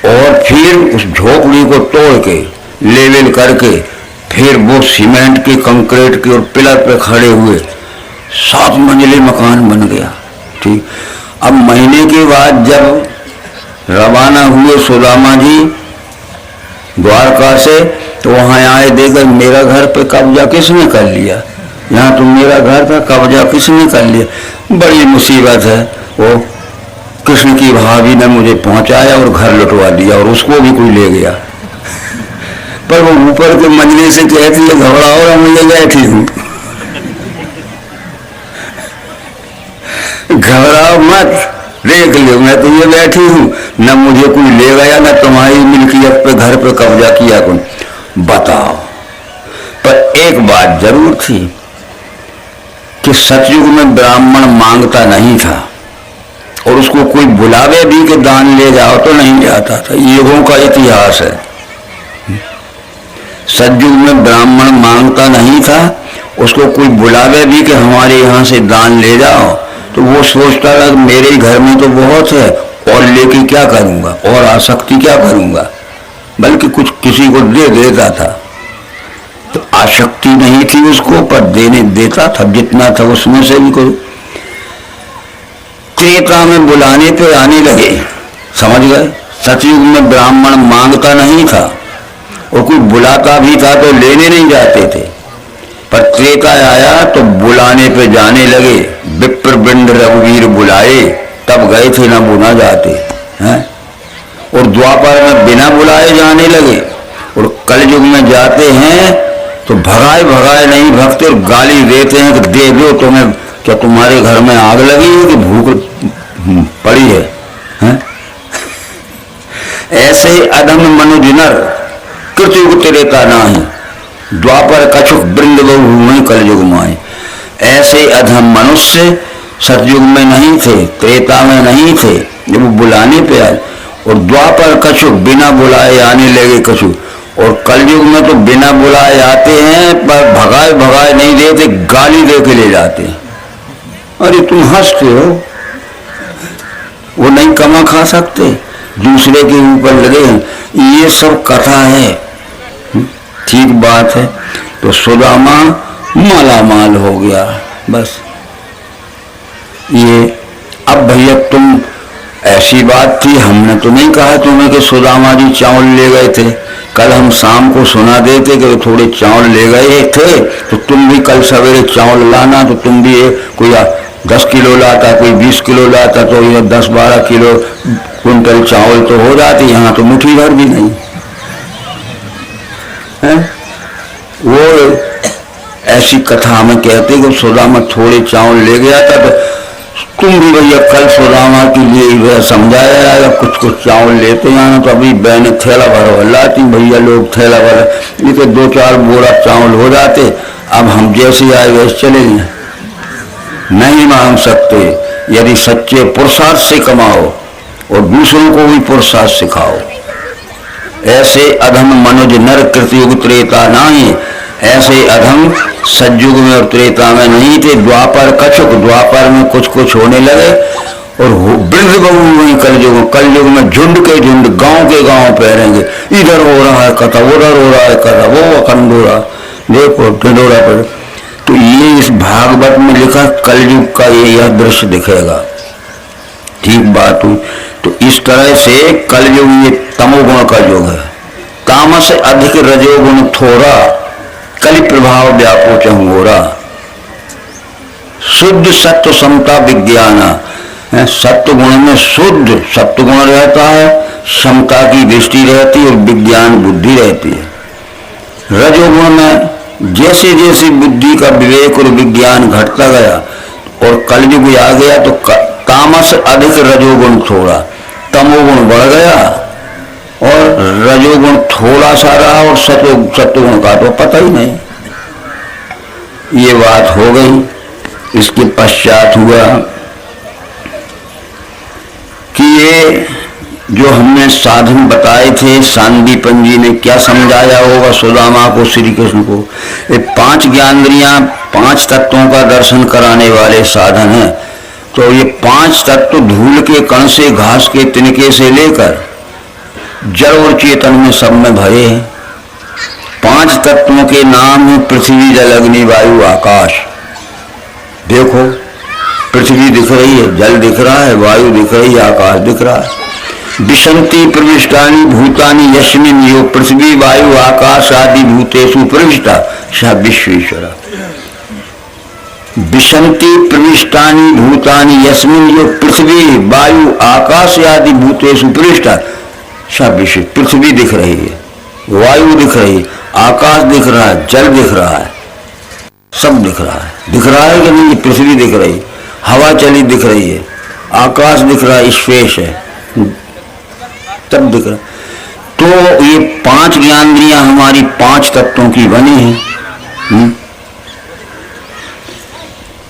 Speaker 1: और फिर उस झोपड़ी को तोड़ के लेवल करके फिर वो सीमेंट के कंक्रीट के और पिलर पे खड़े हुए 7 मंजिले मकान बन गया। ठीक, अब महीने के बाद जब रवाना हुए सुदामा जी द्वारका से, तो वहां आए, देखकर मेरा घर पे कब्जा किसने कर लिया, यहाँ तो मेरा घर था, कब्जा किसने कर लिया, बड़ी मुसीबत है। वो कृष्ण की भाभी ने मुझे पहुंचाया और घर लुटवा दिया और उसको भी कोई ले गया। पर वो ऊपर के मंजिले से कहती है घबराओ और मैं ले बैठी हूं, घबराओ मत, देख लो मैं तो ये बैठी हूं, न मुझे कोई ले गया न तुम्हारी मिल्कियत पे घर पे कब्जा किया कोई, बताओ। पर एक बात जरूर थी कि सतयुग में ब्राह्मण मांगता नहीं था और उसको कोई बुलावे भी कि दान ले जाओ तो नहीं जाता था। युगों का इतिहास है। सतयुग में ब्राह्मण मांगता नहीं था, उसको कोई बुलावे भी कि हमारे यहाँ से दान ले जाओ तो वो सोचता था कि मेरे घर में तो बहुत है और लेके क्या करूंगा और आसक्ति क्या करूंगा, बल्कि कुछ किसी को दे देता था। तो आसक्ति नहीं थी उसको, पर देने देता था जितना था उसमें से भी कोई। त्रेता में बुलाने पे आने लगे, समझ गए। सतयुग में ब्राह्मण मांगता नहीं था और कोई बुलाता भी था तो लेने नहीं जाते थे, पर त्रेता आया तो बुलाने पे जाने लगे। विप्रबिंड रघुवीर बुलाए तब गए थे, ना बुना जाते हैं। और द्वापर में बिना बुलाए जाने लगे और कलयुग में जाते हैं तो भगाए भगाए नहीं भगते और गाली देते हैं कि दे दो तुम्हें, क्या तुम्हारे घर में आग लगी है कि भूख पड़ी है? ऐसे अधम मनुज नर कृतयुग त्रेता नाही, द्वापर कछुक वृंद बहु कलयुग माए। ऐसे अधम मनुष्य सतयुग में नहीं थे, त्रेता में नहीं थे जब वो बुलाने पे आए, और द्वापर कछुक बिना बुलाए आने लगे कछु, और कलयुग में तो बिना बुलाए आते हैं पर भगाए भगाए नहीं देते, गाली दे के ले जाते हैं। अरे तुम हंसते हो, वो नहीं कमा खा सकते, दूसरे के ऊपर लगे हैं, ये सब कथा है। ठीक बात है। तो सुदामा मालामाल हो गया बस। ये अब भैया तुम, ऐसी बात थी, हमने तो नहीं कहा तुम्हें कि सुदामा जी चावल ले गए थे। कल हम शाम को सुना देते कि थोड़े चावल ले गए थे, तो तुम भी कल सवेरे चावल लाना, तो तुम भी कोई 10 किलो लाता, कोई 20 किलो लाता, तो ये 10-12 किलो कुंटल चावल तो हो जाती। यहाँ तो मुट्ठी भर भी नहीं है। वो ऐसी कथा हमें कहते कि सुदामा थोड़े चावल ले गया था, तो तुम भी भैया कल सुदामा के लिए समझाया जाएगा, कुछ कुछ चावल लेते जाना। तो अभी बहने थैला भर लाती, भैया लोग थैला भर, ये तो 2-4 बोरा चावल हो जाते। अब हम जैसे आए वैसे चले गए, नहीं मांग सकते। यदि सच्चे पुरुषार्थ से कमाओ और दूसरों को भी पुरुषार्थ सिखाओ। ऐसे अधम मनुज नर कृतयुग त्रेता नाही, ऐसे अधम सतयुग में और त्रेता में नहीं थे। द्वापर कछुक, द्वापर में कुछ कुछ होने लगे और वृद्ध बहु हुई कलयुग। कलयुग में झुंड के झुंड, गांव के गांव पहरेंगे, इधर हो रहा है कथा, उधर हो रहा है कथा, वो अखंड हो रहा, देखो ढिंडोरा पर। तो ये इस भागवत में लिखा कलयुग का यह दृश्य दिखेगा। ठीक बात हुई। तो इस तरह से कलयुग ये तमोगुण का युग है। तामस अधिक रजोगुण थोड़ा, कलि प्रभाव व्यापो चंगोरा। शुद्ध सत्व समता विज्ञान, सत्व गुण में शुद्ध सत्व गुण रहता है, समता की दृष्टि रहती है और विज्ञान बुद्धि रहती है। रजोगुण में जैसे जैसे बुद्धि का विवेक और विज्ञान घटता गया और कलयुग आ गया तो तामस अधिक रजोगुण थोड़ा, तमोगुण बढ़ गया और रजोगुण थोड़ा सा रहा और सत्वगुण का तो पता ही नहीं। ये बात हो गई। इसके पश्चात हुआ कि ये जो हमने साधन बताए थे, सांदीपन जी ने क्या समझाया होगा सुदामा को, श्री कृष्ण को। ये 5 ज्ञानेंद्रियां 5 तत्वों का दर्शन कराने वाले साधन हैं। तो ये 5 तत्व धूल के कण से, घास के तिनके से लेकर जड़ और चेतन में सब में भरे हैं। 5 तत्वों के नाम है पृथ्वी, जल, अग्नि, वायु, आकाश। देखो पृथ्वी दिख रही है, जल दिख रहा है, वायु दिख रही है, आकाश दिख रहा है। विशन्ति प्रविष्टानि भूतानि यस्मिन् यो पृथ्वी वायु आकाश आदि भूतेषु प्रविष्टा स विश्वेश्वरः। विशन्ति प्रविष्टानि भूतानि यस्मिन् यो पृथ्वी वायु आकाश आदि भूतेषु प्रविष्टा स विश्व। पृथ्वी दिख रही है, वायु दिख रही है, आकाश दिख रहा है, जल दिख रहा है, सब दिख रहा है। दिख रहा है कि नहीं? पृथ्वी दिख रही है, हवा चली दिख रही है, आकाश दिख रहा है, स्पेस है, तब दिख रहा। तो ये 5 ज्ञानेंद्रियां हमारी 5 तत्वों की बनी है।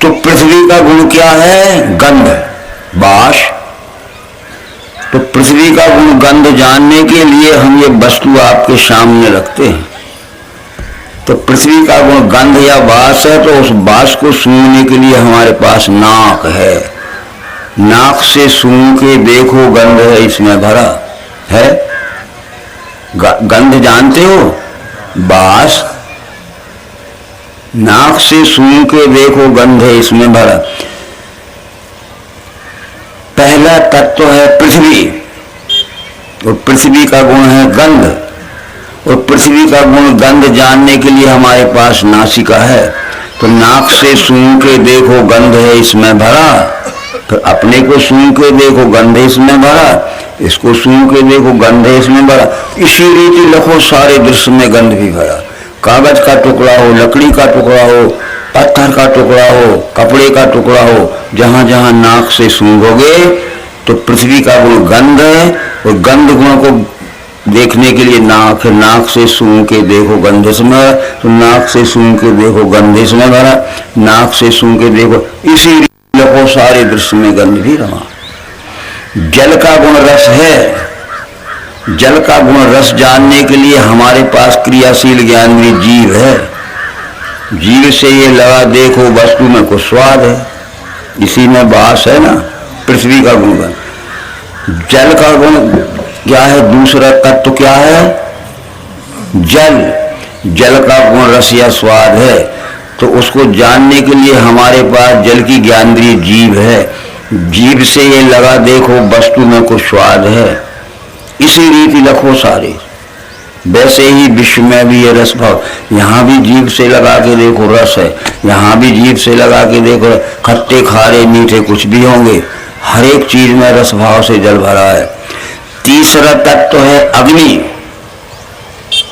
Speaker 1: तो पृथ्वी का गुण क्या है? गंध, बास। तो पृथ्वी का गुण गंध जानने के लिए हम ये वस्तु आपके सामने रखते हैं। तो पृथ्वी का गुण गंध या बास है, तो उस बास को सूंघने के लिए हमारे पास नाक है। नाक से सूंघ के देखो, गंध है इसमें भरा है। गंध जानते हो? बास। नाक से सूंघ के देखो, गंध है इसमें भरा। पहला तत्व है पृथ्वी, और पृथ्वी का गुण है गंध। और पृथ्वी का गुण गंध जानने के लिए हमारे पास नासिका है। तो नाक से सूंघ के देखो, गंध है इसमें भरा। फिर अपने को सूंघ के देखो, गंध इसमें भरा। इसको सूंघ के देखो, गंध इसमें भरा। इसी रीति लखो सारे दृश्य में गंध भी भरा। कागज का टुकड़ा हो, लकड़ी का टुकड़ा हो, पत्थर का टुकड़ा हो, कपड़े का टुकड़ा हो, जहां जहां नाक से सूंघोगे तो पृथ्वी का गुण गंध है। और गंध गुण को देखने के लिए नाक है। नाक से सूंघ के देखो, गंध इसमें, तो नाक से सूंघ के देखो, गंध इसमें भरा। नाक से सूंघ के देखो, इसी लखो सारे दृश्य में गंध भी रहा। जल का गुण रस है। जल का गुण रस जानने के लिए हमारे पास क्रियाशील ज्ञानेंद्रिय जीव है। जीव से ये लगा देखो, वस्तु में कुछ स्वाद है, इसी में बास है ना। पृथ्वी का गुण जल का गुण क्या है? दूसरा तत्व क्या है? जल। जल का गुण रस या स्वाद है। तो उसको जानने के लिए हमारे पास जल की ज्ञानेंद्रिय जीव है। जीव से ये लगा देखो, वस्तु में कुछ स्वाद है। इसी रीति लखो सारे। वैसे ही विश्व में भी ये रस भाव। यहाँ भी जीव से लगा के देखो, रस है। यहाँ भी जीव से लगा के देखो, खट्टे खारे मीठे कुछ भी होंगे, हर एक चीज में रस भाव से जल भरा है। तीसरा तत्व है अग्नि।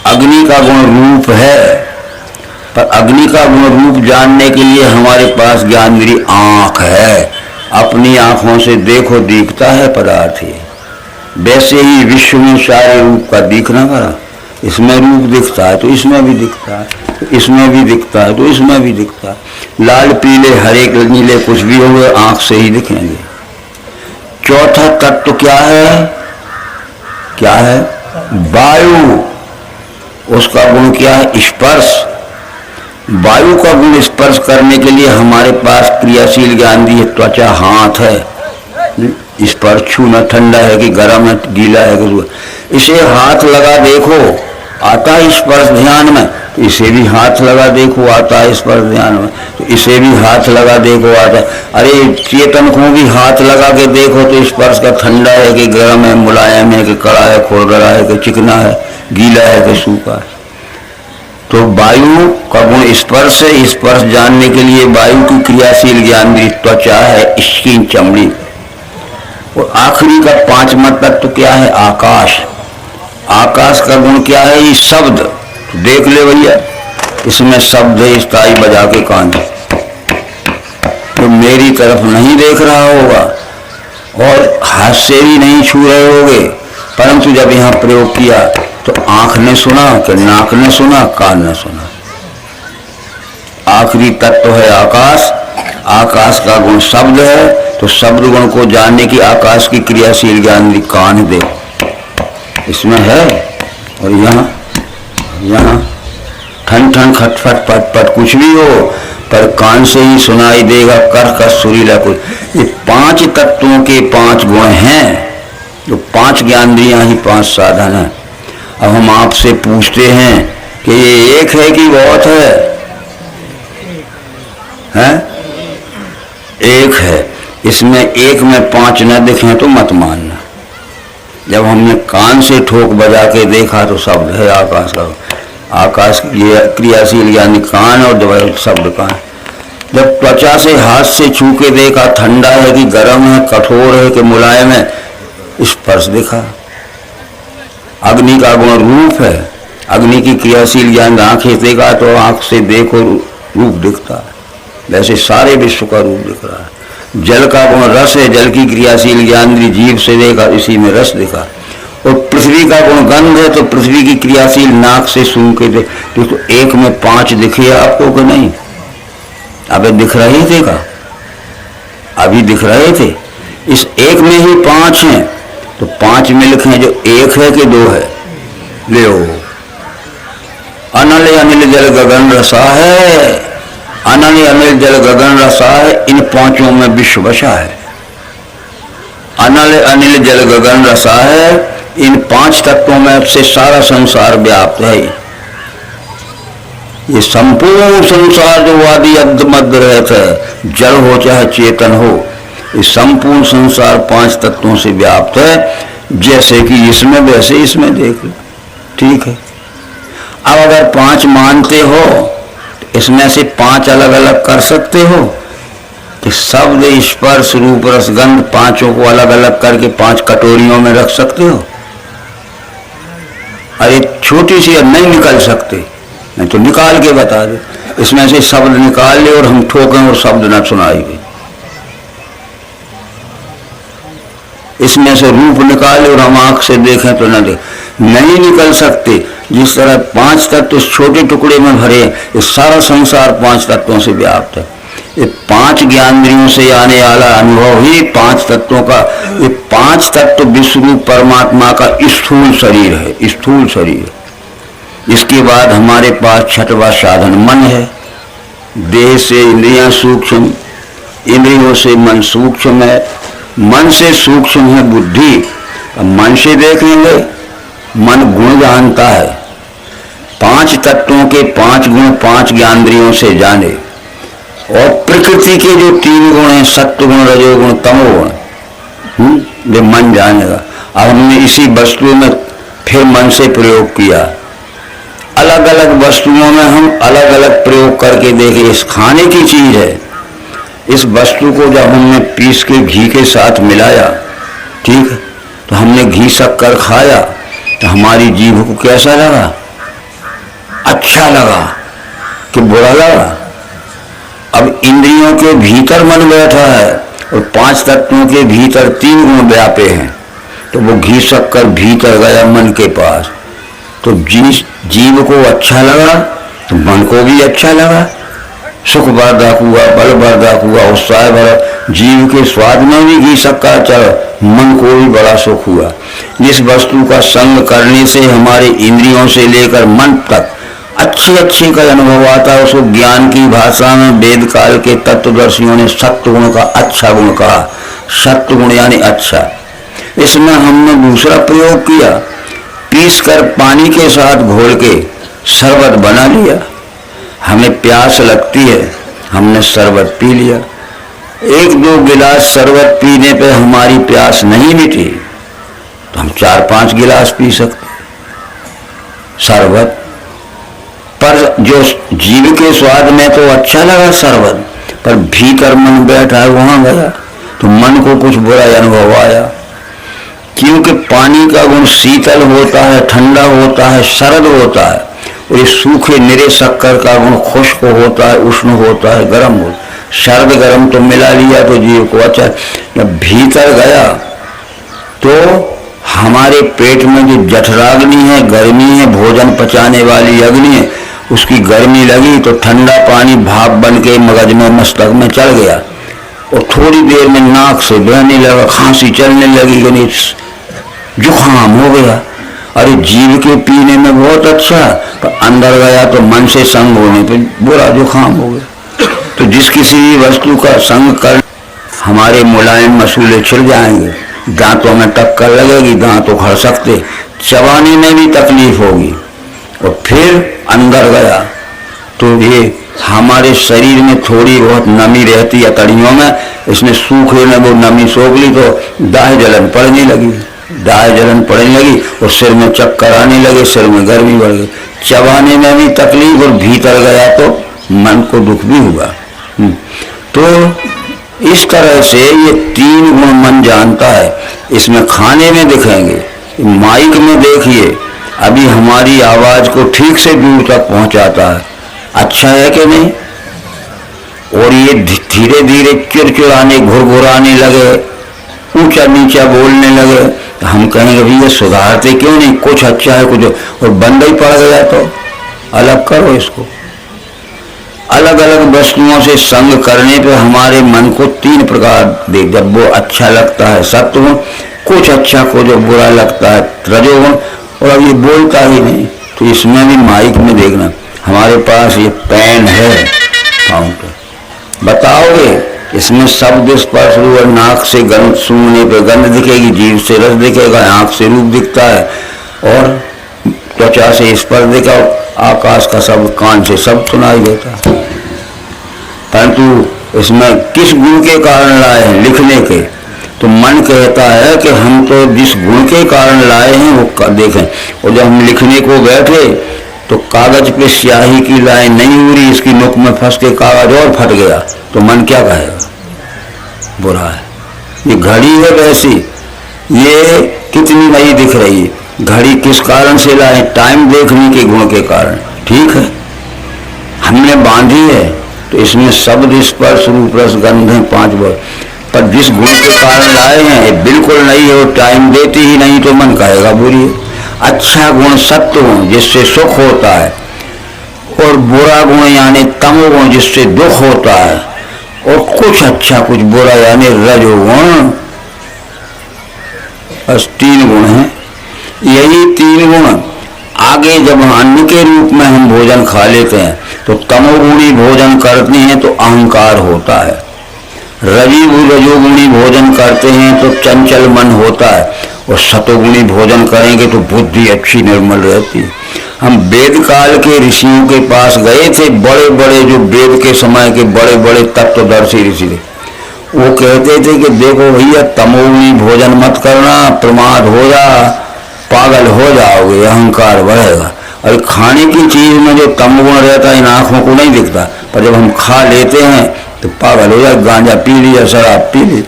Speaker 1: अग्नि का गुण रूप है, पर अग्नि का गुण रूप जानने के लिए हमारे पास ज्ञानेंद्रिय आंख है। अपनी आंखों से देखो, दिखता है पदार्थ ये। वैसे ही विश्व में सारे रूप का दिखना भरा। इसमें रूप दिखता है तो इसमें भी दिखता है, तो इसमें भी दिखता है तो इसमें भी दिखता है। लाल पीले हरे नीले कुछ भी होंगे, आंख से ही दिखेंगे। चौथा तत्व क्या है? क्या है? वायु। उसका गुण क्या है? स्पर्श। वायु का गुण स्पर्श करने के लिए हमारे पास क्रियाशील ज्ञानेंद्रिय त्वचा, हाथ है। स्पर्श छूना, ठंडा है कि गर्म है, गीला है कि। इसे हाथ लगा देखो, आता है स्पर्श ध्यान में। तो इसे भी हाथ लगा देखो, आता है स्पर्श ध्यान में। तो इसे भी हाथ लगा देखो, आता है। अरे चेतन को भी हाथ लगा के देखो तो स्पर्श का ठंडा है कि गर्म है, मुलायम है कि कड़ा है, खुरदरा है कि चिकना है, गीला है कि सूखा है। तो वायु का गुण स्पर्श है। स्पर्श जानने के लिए वायु की क्रियाशील ज्ञानेंद्रिय त्वचा है, स्किन, चमड़ी। और आखिरी का 5वां तत्व क्या है? आकाश। आकाश का गुण क्या है? ये शब्द। तो देख ले भैया, इसमें शब्द है, स्थाई बजा के कान। तो मेरी तरफ नहीं देख रहा होगा और हाथ से भी नहीं छू रहे होगे, परंतु जब यहाँ प्रयोग किया तो आंख ने सुना कि नाक ने सुना, कान ने सुना। आखिरी तत्व है आकाश। आकाश का गुण शब्द है। तो शब्द गुण को जानने की आकाश की क्रियाशील ज्ञानेंद्रिय कान दे, इसमें है। और यहाँ ठन ठन खटफट पटपट कुछ भी हो, पर कान से ही सुनाई देगा, कर का सुरीला कुछ। ये 5 तत्वों के 5 गुण हैं। जो 5 ज्ञानेंद्रियां ही 5 साधन हैं। अब हम आपसे पूछते हैं कि ये एक है कि बहुत है? हैं? एक है। इसमें एक में 5 न दिखे तो मत मानना। जब हमने कान से ठोक बजा के देखा तो शब्द है आकाश का। आकाश ये क्रियाशील यानी कान, और जब शब्द कान। जब त्वचा से हाथ से छू के देखा ठंडा है कि गर्म है, कठोर है कि मुलायम है, स्पर्श देखा। अग्नि का गुण रूप है। अग्नि की क्रियाशील ज्ञान आंखें देखा तो आंख से देखो रूप दिखता है, वैसे सारे विश्व का रूप दिख रहा है। जल का गुण रस है। जल की क्रियाशील ज्ञान जीभ से देखा, इसी में रस दिखा। और पृथ्वी का गुण गंध है, तो पृथ्वी की क्रियाशील नाक से सूंघ के तो एक में 5 दिखे आपको कि नहीं? अबे दिख रहे थे का? अभी दिख रहे थे। इस एक में ही 5 हैं, तो 5 में लिखे जो एक है कि 2 है? ले अनल अनिल जल गगन रसा है। अनल अनिल जल गगन रसा है, इन 5 में विश्व बसा है। अनल अनिल जल गगन रसा है, इन 5 तत्वों में से सारा संसार व्याप्त है। ये संपूर्ण संसार जो वादी अद्ध मध्य रहता है, जल हो चाहे चेतन हो, ये संपूर्ण संसार 5 तत्वों से व्याप्त है। जैसे कि इसमें वैसे इसमें देख लो, ठीक है। अब अगर 5 मानते हो तो इसमें से 5 अलग अलग कर सकते हो कि शब्द स्पर्श रूप रस गंध 5 को अलग अलग करके 5 कटोरियों में रख सकते हो? अरे छोटी सी नहीं निकल सकते, नहीं तो निकाल के बता दो। इसमें से शब्द निकाल ले और हम ठोकें और शब्द न सुनाएंगे। इसमें से रूप निकाले और हम आंख से देखें तो न देखें, नहीं निकल सकते। जिस तरह 5 तत्व इस छोटे टुकड़े में भरे, ये सारा संसार 5 तत्वों से व्याप्त है। ये 5 ज्ञानेंद्रियों से आने वाला अनुभव ही 5 तत्वों का, ये 5 तत्व विश्वरूप परमात्मा का स्थूल शरीर है, स्थूल शरीर। इसके बाद हमारे पास छठवां साधन मन है। देह से इंद्रियां सूक्ष्म, इंद्रियों से मन सूक्ष्म है, मन से सूक्ष्म है बुद्धि। मन से देखेंगे, मन गुण जानता है। 5 तत्वों के 5 गुण 5 ज्ञानेंद्रियों से जाने, और प्रकृति के जो 3 गुण हैं, सत्व गुण, रजोगुण, तमोगुण, वे मन जानेगा। अब हमने इसी वस्तु में फिर मन से प्रयोग किया। अलग अलग वस्तुओं में हम अलग अलग प्रयोग करके देखे। इस खाने की चीज है, इस वस्तु को जब हमने पीस के घी के साथ मिलाया, ठीक है, तो हमने घी शक्कर खाया तो हमारी जीभ को कैसा लगा? अच्छा लगा कि बुरा लगा? अब इंद्रियों के भीतर मन बैठा है और 5 तत्वों के भीतर 3 गुण व्यापे हैं, तो वो घी शक्कर भीतर गया मन के पास, तो जीव को अच्छा लगा तो मन को भी अच्छा लगा। सुख वर्धक हुआ, बल वर्धक हुआ, उत्साह भरा। जीव के स्वाद में भी घी शक्कर चढ़ा, मन को भी बड़ा सुख हुआ। जिस वस्तु का संग करने से हमारे इंद्रियों से लेकर मन तक अच्छे अच्छे का अनुभव आता है, उसको ज्ञान की भाषा में वेद काल के तत्वदर्शियों ने सत्व गुण का अच्छा गुण कहा। सत्व गुण यानी अच्छा। इसमें हमने दूसरा प्रयोग किया, पीस कर पानी के साथ घोल के शरबत बना लिया। हमें प्यास लगती है, हमने शरबत पी लिया। 1-2 गिलास शरबत पीने पे हमारी प्यास नहीं मिटी तो हम 4-5 गिलास पी सकते शरबत। पर जो जीव के स्वाद में तो अच्छा लगा शरबत, पर भीतर मन बैठा है, वहां गया तो मन को कुछ बुरा अनुभव आया। क्योंकि पानी का गुण शीतल होता है, ठंडा होता है, शरद होता है, और ये सूखे निरे शक्कर का गुण खुश्क होता है, उष्ण होता है, गर्म होता है। शरद गर्म तो मिला लिया तो जीव को अच्छा। जब भीतर गया तो हमारे पेट में जो जठराग्नि है, गर्मी है, भोजन पचाने वाली अग्नि है, उसकी गर्मी लगी तो ठंडा पानी भाप बन के मगज में, मस्तक में चढ़ गया और थोड़ी देर में नाक से बहने लगा, खांसी चलने लगी, जुकाम हो गया। अरे जीव के पीने में बहुत अच्छा, पर अंदर गया तो मन से संग होने पे बुरा जुकाम हो गया। तो जिस किसी भी वस्तु का संग कर हमारे मुलायम मसूले छिड़ जाएंगे दांतों में टक्कर लगेगी, दांत उखड़ सकते, चबाने में भी तकलीफ होगी। और फिर अंदर गया तो ये हमारे शरीर में थोड़ी बहुत नमी रहती है तड़ियों में, इसने सूखे में वो नमी सोख ली तो दाह जलन पड़ने लगी, दाह जलन पड़ने लगी और सिर में चक्कर आने लगे, सिर में गर्मी बढ़ गई, चबाने में भी तकलीफ और भीतर गया तो मन को दुख भी हुआ। तो इस तरह से ये 3 गुण मन जानता है। इसमें खाने में दिखेंगे, माइक में देखिए अभी हमारी आवाज को ठीक से दूर तक पहुंचाता है, अच्छा है कि नहीं? और ये धीरे धीरे चिड़चिड़ाने घुरघुराने लगे, ऊंचा नीचा बोलने लगे, हम कहेंगे भैया सुधारते क्यों नहीं, कुछ अच्छा है कुछ, और बंद ही पड़ गया तो अलग करो इसको। अलग अलग वस्तुओं से संग करने पे हमारे मन को 3 प्रकार दे, जब वो अच्छा लगता है सत्वगुण, कुछ अच्छा को जो बुरा लगता है रजोगुण, और अब ये बोलता ही नहीं। तो इसमें भी माइक में देखना, हमारे पास ये पेन है फाउंटेन, बताओगे इसमें शब्द स्पर्श और नाक से गंध सूंघने पे गंध दिखेगी, जीभ से रस दिखेगा, आंख से रूप दिखता है और त्वचा से स्पर्श दिखा, आकाश का शब्द कान से शब्द सुनाई देता है। परंतु इसमें किस गुण के कारण लाए हैं लिखने के, तो मन कहता है कि हम तो जिस गुण के कारण लाए हैं वो देखें। और जब हम लिखने को बैठे तो कागज पे स्याही की लाइन नहीं हो रही, इसकी नोक में फंस के कागज और फट गया, तो मन क्या कहेगा, बुरा है। ये घड़ी है वैसी, ये कितनी नई दिख रही है, घड़ी किस कारण से लाए, टाइम देखने के गुण के कारण, ठीक है। हमने बांधी है तो इसमें शब्द स्पर्श रूप रस गंध है 5 वर्ड, पर जिस गुण के कारण लाए हैं ये बिल्कुल नहीं है, वो टाइम देती ही नहीं, तो मन कहेगा बुरी है। अच्छा गुण सत्व गुण जिससे सुख होता है, और बुरा गुण यानी तमोगुण जिससे दुख होता है, और कुछ अच्छा कुछ बुरा यानी रजोगुण। बस 3 गुण हैं। यही 3 गुण आगे जब अन्न के रूप में हम भोजन खा लेते हैं तो तमोगुणी भोजन करते हैं तो अहंकार होता है, रजोगुणी भोजन करते हैं तो चंचल मन होता है, और सतोगुणी भोजन करेंगे तो बुद्धि अच्छी निर्मल रहती है। हम वेद काल के ऋषियों के पास गए थे, बड़े बड़े जो वेद के समय के बड़े बड़े तत्वदर्शी ऋषि थे, वो कहते थे कि देखो भैया तमोगुणी भोजन मत करना, प्रमाद हो जा, पागल हो जाओगे, अहंकार बढ़ेगा। और खाने की चीज में जो तमोगुण रहता है इन आंखों को नहीं दिखता, पर जब हम खा लेते हैं तो पागल हो जाए, गांजा पी लिया, शराब पी ली,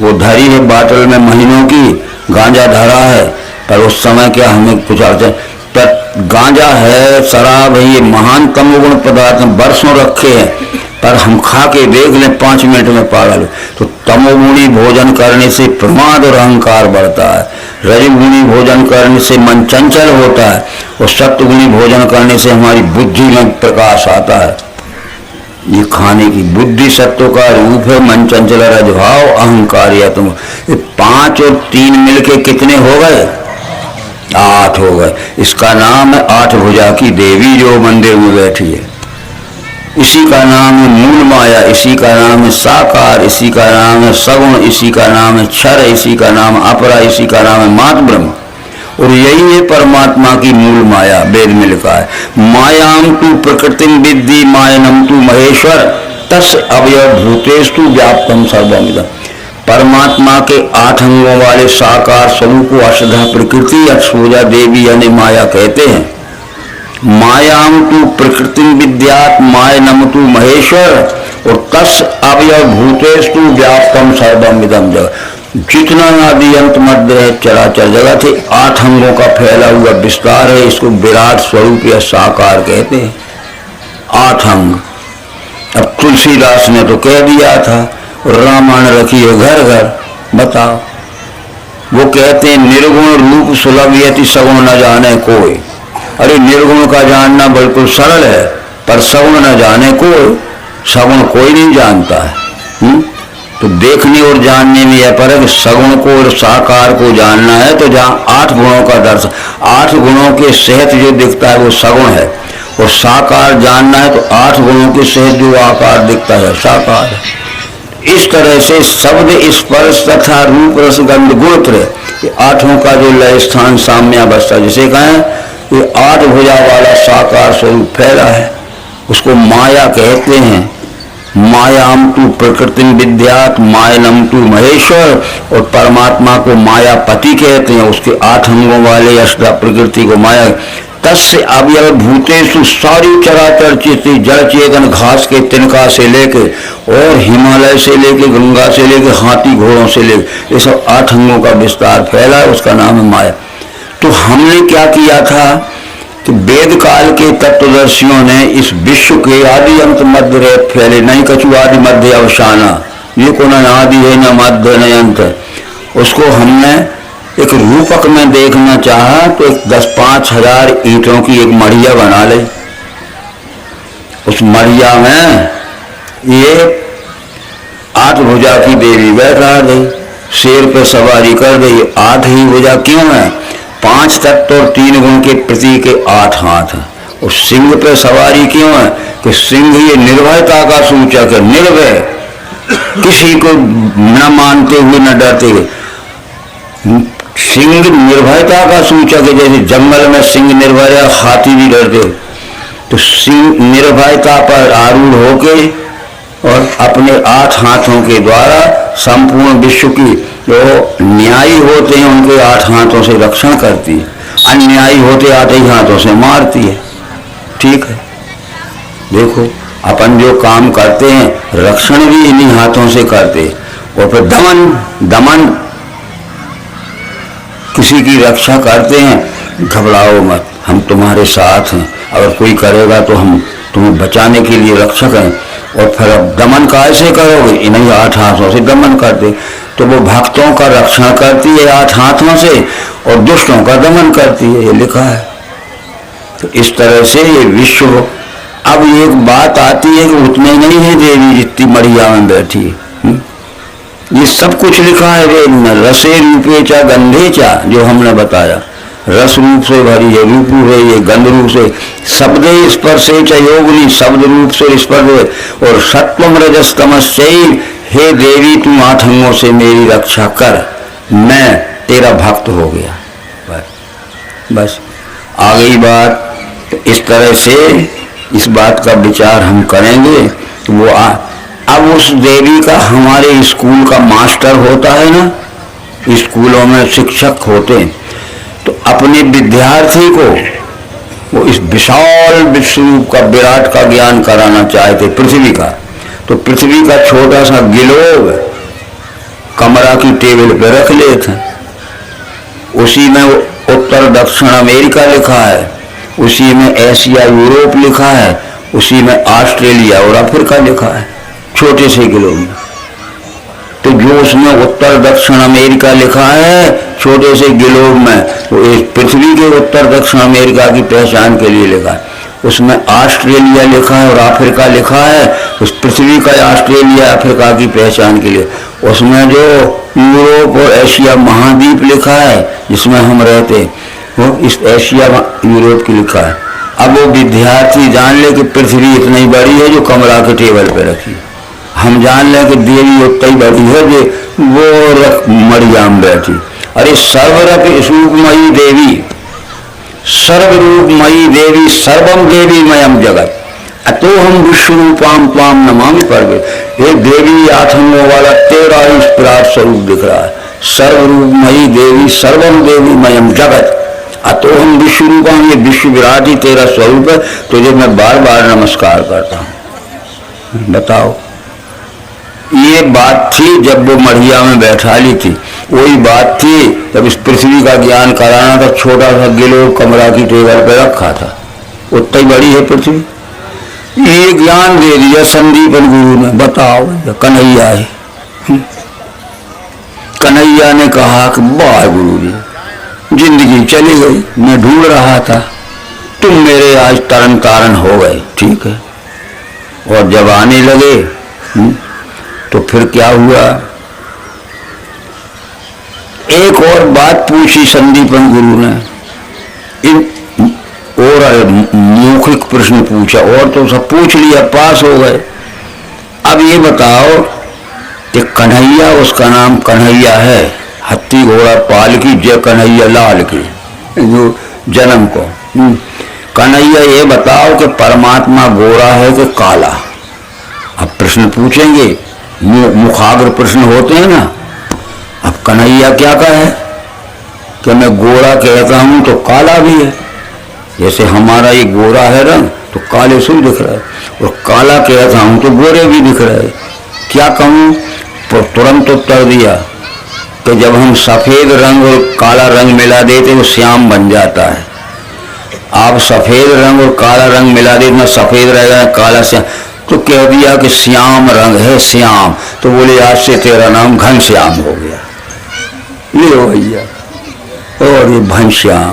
Speaker 1: वो धरी है बाटल में महीनों की, गांजा धरा है, पर उस समय क्या हमें कुछ अर्थ, पर गांजा है, शराब है, ये महान तमोगुण पदार्थ बरसों रखे हैं, पर हम खा के देख लें 5 मिनट में पागल। तो तमोगुणी भोजन करने से प्रमाद और अहंकार बढ़ता है, रजोगुणी भोजन करने से मन चंचल होता है, और सत्वगुणी भोजन करने से हमारी बुद्धि में प्रकाश आता है। ये खाने की बुद्धि सत्व का रूप है, मन चंचल, रजभाव, अहंकार, या तुम, ये 5 और 3 मिलके कितने हो गए, 8 हो गए। इसका नाम है 8 भुजा की देवी जो मंदिर में बैठी है, इसी का नाम है मूल माया, इसी का नाम है साकार, इसी का नाम है सगुण, इसी का नाम है क्षर, इसी का नाम है अपरा, इसी का नाम है मात ब्रह्म। और यही है परमात्मा की मूल माया, वेद में लिखा है मायाम तू प्रकृतिम विद्धि मायनम तू महेश्वर तस् अवयव भूतेस्तु व्याप्तम सर्वमिदं। परमात्मा के 8 अंगों वाले साकार स्वरूप को अष्टधा प्रकृति अक्षोजा देवी यानी माया कहते हैं। मायाम तू प्रकृति विद्यात मायनम तू महेश्वर, और तस् अवयव भूतेस्तु व्याप्तम सर्वमिदं जगत। जितना आदि अंत मध्य है चराचर जगत है 8 अंगों का फैला हुआ विस्तार है, इसको विराट स्वरूप या साकार कहते हैं। 8 अंग। अब तुलसीदास ने तो कह दिया था, रामायण रखी है घर घर, बताओ। वो कहते हैं निर्गुण रूप सुलभ यति सगुण न जाने कोई। अरे निर्गुण का जानना बिल्कुल सरल है, पर सगुण न जाने कोई, सगुण कोई नहीं जानता है। तो देखने और जानने में यह पर है कि सगुण को और साकार को जानना है तो जहाँ 8 गुणों का दर्शन, 8 गुणों के सहित जो दिखता है वो सगुण है, और साकार जानना है तो 8 गुणों के सहित जो आकार दिखता है साकार है। इस तरह से शब्द स्पर्श तथा रूप रस गंध गुण त्रय आठों का जो लय स्थान साम्यावस्था जिसे कहें ये 8 भुजा वाला साकार स्वरूप फैला है, उसको माया कहते हैं। मायाम तू प्रकृति विद्यात मायनम तू महेश्वर, और परमात्मा को मायापति कहते हैं, उसके 8 अंगों वाले अष्टा प्रकृति को माया। तस्य अवयव भूतेषु सारी चराचर चेती जड़ चेतन घास के तिनका से लेके और हिमालय से लेके गंगा से लेके हाथी घोड़ों से लेके ये सब 8 अंगों का विस्तार फैला है, उसका नाम है माया। तो हमने क्या किया था कि वेद काल के तत्वदर्शियों ने इस विश्व के आदि अंत मध्य रेत फैले नहीं कछु आदि मध्य अवसाना, ये को न आदि है न मध्य न अंत, उसको हमने एक रूपक में देखना चाहा तो एक 10-5 हजार ईंटों की एक मढ़िया बना ले। उस मढ़िया में ये 8 भुजा की देवी बैठा गई, शेर पे सवारी कर गई। 8 ही भुजा क्यों है? 5 तत्व और 3 गुण के प्रतीक के 8 हाथ है। और सिंह पे सवारी क्यों है? कि सिंह ये निर्भयता का सूचक है, निर्भय, किसी को न मानते हुए न डरते हुए। सिंह निर्भयता का सूचक है, जैसे जंगल में सिंह निर्भय है, हाथी भी डरते। तो सिंह निर्भयता पर आरूढ़ होके और अपने 8 हाथों के द्वारा संपूर्ण विश्व की जो न्यायी होते हैं उनके 8 हाथों से रक्षण करती है, अन्यायी होते 8 ही हाथों से मारती है। ठीक है, देखो अपन जो काम करते हैं रक्षण भी इन्हीं हाथों से करते, और फिर दमन किसी की रक्षा करते हैं। घबराओ मत, हम तुम्हारे साथ हैं, अगर कोई करेगा तो हम तुम्हें बचाने के लिए रक्षक हैं। और फिर अब दमन कैसे करोगे? इन्हीं 8 हाथों से दमन करते। तो वो भक्तों का रक्षण करती है 8 हाथों से और दुष्टों का दमन करती है, ये लिखा है। तो इस तरह से ये विश्व। अब एक बात आती है कि उतने नहीं है देवी जितनी मढ़िया में बैठी है। ये सब कुछ लिखा है वेद में, रसे रूपे चा गंधे चा, जो हमने बताया रस रूप से भरी है, रूप है ये, गंध रूप से, शब्द स्पर्शे च योगिनी, शब्द रूप से स्पर्श है, और सत्वम रजस तमश्चैव, हे देवी तुम 8 अंगों से मेरी रक्षा कर, मैं तेरा भक्त हो गया। बस आ गई बात। तो इस तरह से इस बात का विचार हम करेंगे। तो वो अब उस देवी का हमारे स्कूल का मास्टर होता है ना, स्कूलों में शिक्षक होते हैं, तो अपने विद्यार्थी को वो इस विशाल विश्व का विराट का ज्ञान कराना चाहते, पृथ्वी का। तो पृथ्वी का छोटा सा गिलोब कमरा की टेबल पे रख लेते हैं, उसी में उत्तर दक्षिण अमेरिका लिखा है, उसी में एशिया यूरोप लिखा है, उसी में ऑस्ट्रेलिया और अफ्रीका लिखा है, छोटे से गिलोब में। तो जो उसमें उत्तर दक्षिण अमेरिका लिखा है छोटे से गिलोब में, वो एक पृथ्वी के उत्तर दक्षिण अमेरिका की पहचान के लिए लिखा है। उसमें ऑस्ट्रेलिया लिखा है और अफ्रीका लिखा है, उस पृथ्वी का ऑस्ट्रेलिया अफ्रीका की पहचान के लिए। उसमें जो यूरोप और एशिया महाद्वीप लिखा है जिसमें हम रहते, वो इस एशिया यूरोप की लिखा है। अब वो विद्यार्थी जान ले कि पृथ्वी इतनी बड़ी है जो कमरा के टेबल पे रखी, हम जान लें कि देवी उतनी बड़ी है जो वो मढ़िया में बैठी। अरे सर्वरक रूपमयी देवी, सर्वरूपमयी देवी, सर्वम देवी मयम जगत, अतो हम विश्व रूपाम त्वाम नमामि पर्वे। ये देवी 8 अंगों वाला तेरा ही विराट स्वरूप दिख रहा है। सर्वरूपमयी देवी, सर्वम देवी मयम जगत, अतो हम विश्व रूपाम, ये विश्व विराट ही तेरा स्वरूप है, तुझे मैं बार बार नमस्कार करता हूँ। बताओ, ये बात थी जब वो मढ़िया में बैठा ली थी, वही बात थी जब इस पृथ्वी का ज्ञान कराना था, छोटा सा गिलोब कमरा की टेबल पे रखा था, उतनी बड़ी है पृथ्वी। ये ज्ञान दे दिया संदीपन गुरु ने। बताओ, कन्हैया है, कन्हैया ने कहा कि वाह गुरु जी, जिंदगी चली गई, मैं ढूंढ रहा था, तुम मेरे आज तरन तारण हो गए। ठीक है, और जब आने लगे तो फिर क्या हुआ? एक और बात पूछी संदीपन गुरु ने, और मौखिक प्रश्न पूछा, और तो सब पूछ लिया, पास हो गए। अब ये बताओ कि कन्हैया, उसका नाम कन्हैया है, हत्ती घोड़ा पाल की जय कन्हैया लाल की, जो जन्म को। कन्हैया ये बताओ कि परमात्मा गोरा है कि काला? अब प्रश्न पूछेंगे, मुखाग्र प्रश्न होते हैं ना। अब कन्हैया क्या कहे कि मैं गोरा कहता हूं तो काला भी है। जैसे हमारा ये गोरा है रंग तो काले से दिख रहा है, और काला कहता हूं तो गोरे भी दिख रहे हैं। क्या कहूं? तो तुरंत उत्तर दिया कि जब हम सफेद रंग और काला रंग मिला देते वो श्याम बन जाता है। आप सफेद रंग और काला रंग मिला देते, ना सफेद रहेगा काला श्याम, तो कह दिया कि श्याम रंग है श्याम, तो बोले आज से तेरा नाम घनश्याम हो गया। ये हो भैया, और ये घनश्याम।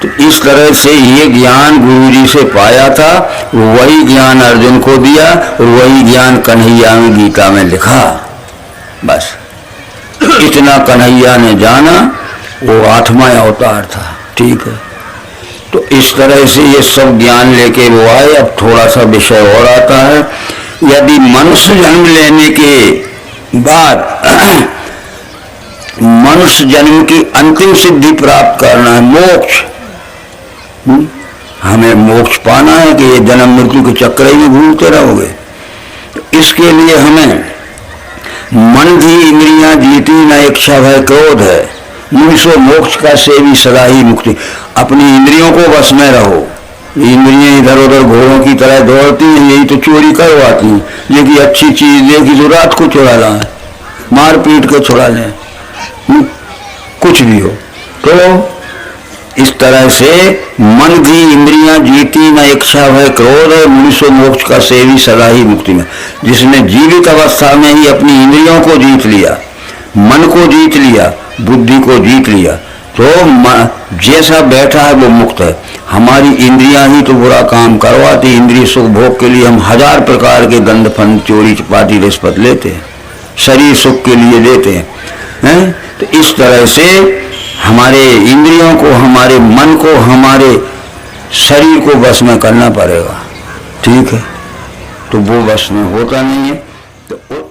Speaker 1: तो इस तरह से ये ज्ञान गुरुजी से पाया था, वही ज्ञान अर्जुन को दिया और वही ज्ञान कन्हैया में गीता में लिखा। बस इतना कन्हैया ने जाना, वो 8वां अवतार था। ठीक है, तो इस तरह से ये सब ज्ञान लेके वो आए। अब थोड़ा सा विषय और आता है। यदि मनुष्य जन्म लेने के बाद मनुष्य जन्म की अंतिम सिद्धि प्राप्त करना है, मोक्ष, हमें मोक्ष पाना है कि ये जन्म मृत्यु के चक्र ही में घूमते रहोगे, तो इसके लिए हमें मन भी इंद्रियां जीती न इच्छा भय क्रोध है, मुनिषो मोक्ष का सेवी सदा ही मुक्ति। अपनी इंद्रियों को बस में रहो। इंद्रियां इधर उधर घोड़ों की तरह दौड़ती हैं, यही तो चोरी करवाती हैं। देखी अच्छी चीज देखी तो रात को चुरा लाए, मार पीट के छुड़ा लें, कुछ भी हो। तो इस तरह से मन की इंद्रियां जीती न इच्छा भय क्रोध है, मनुष्य मोक्ष का सेवी सदा ही मुक्ति में। जिसने जीवित अवस्था में ही अपनी इंद्रियों को जीत लिया, मन को जीत लिया, बुद्धि को जीत लिया, तो जैसा बैठा है वो मुक्त है। हमारी इंद्रियां ही तो बुरा काम करवाती। इंद्रिय सुख भोग के लिए हम 1000 प्रकार के गंध फंद चोरी चपाटी रिश्वत लेते हैं, शरीर सुख के लिए देते हैं। तो इस तरह से हमारे इंद्रियों को, हमारे मन को, हमारे शरीर को बस में करना पड़ेगा। ठीक है, तो वो बस में होता नहीं है। तो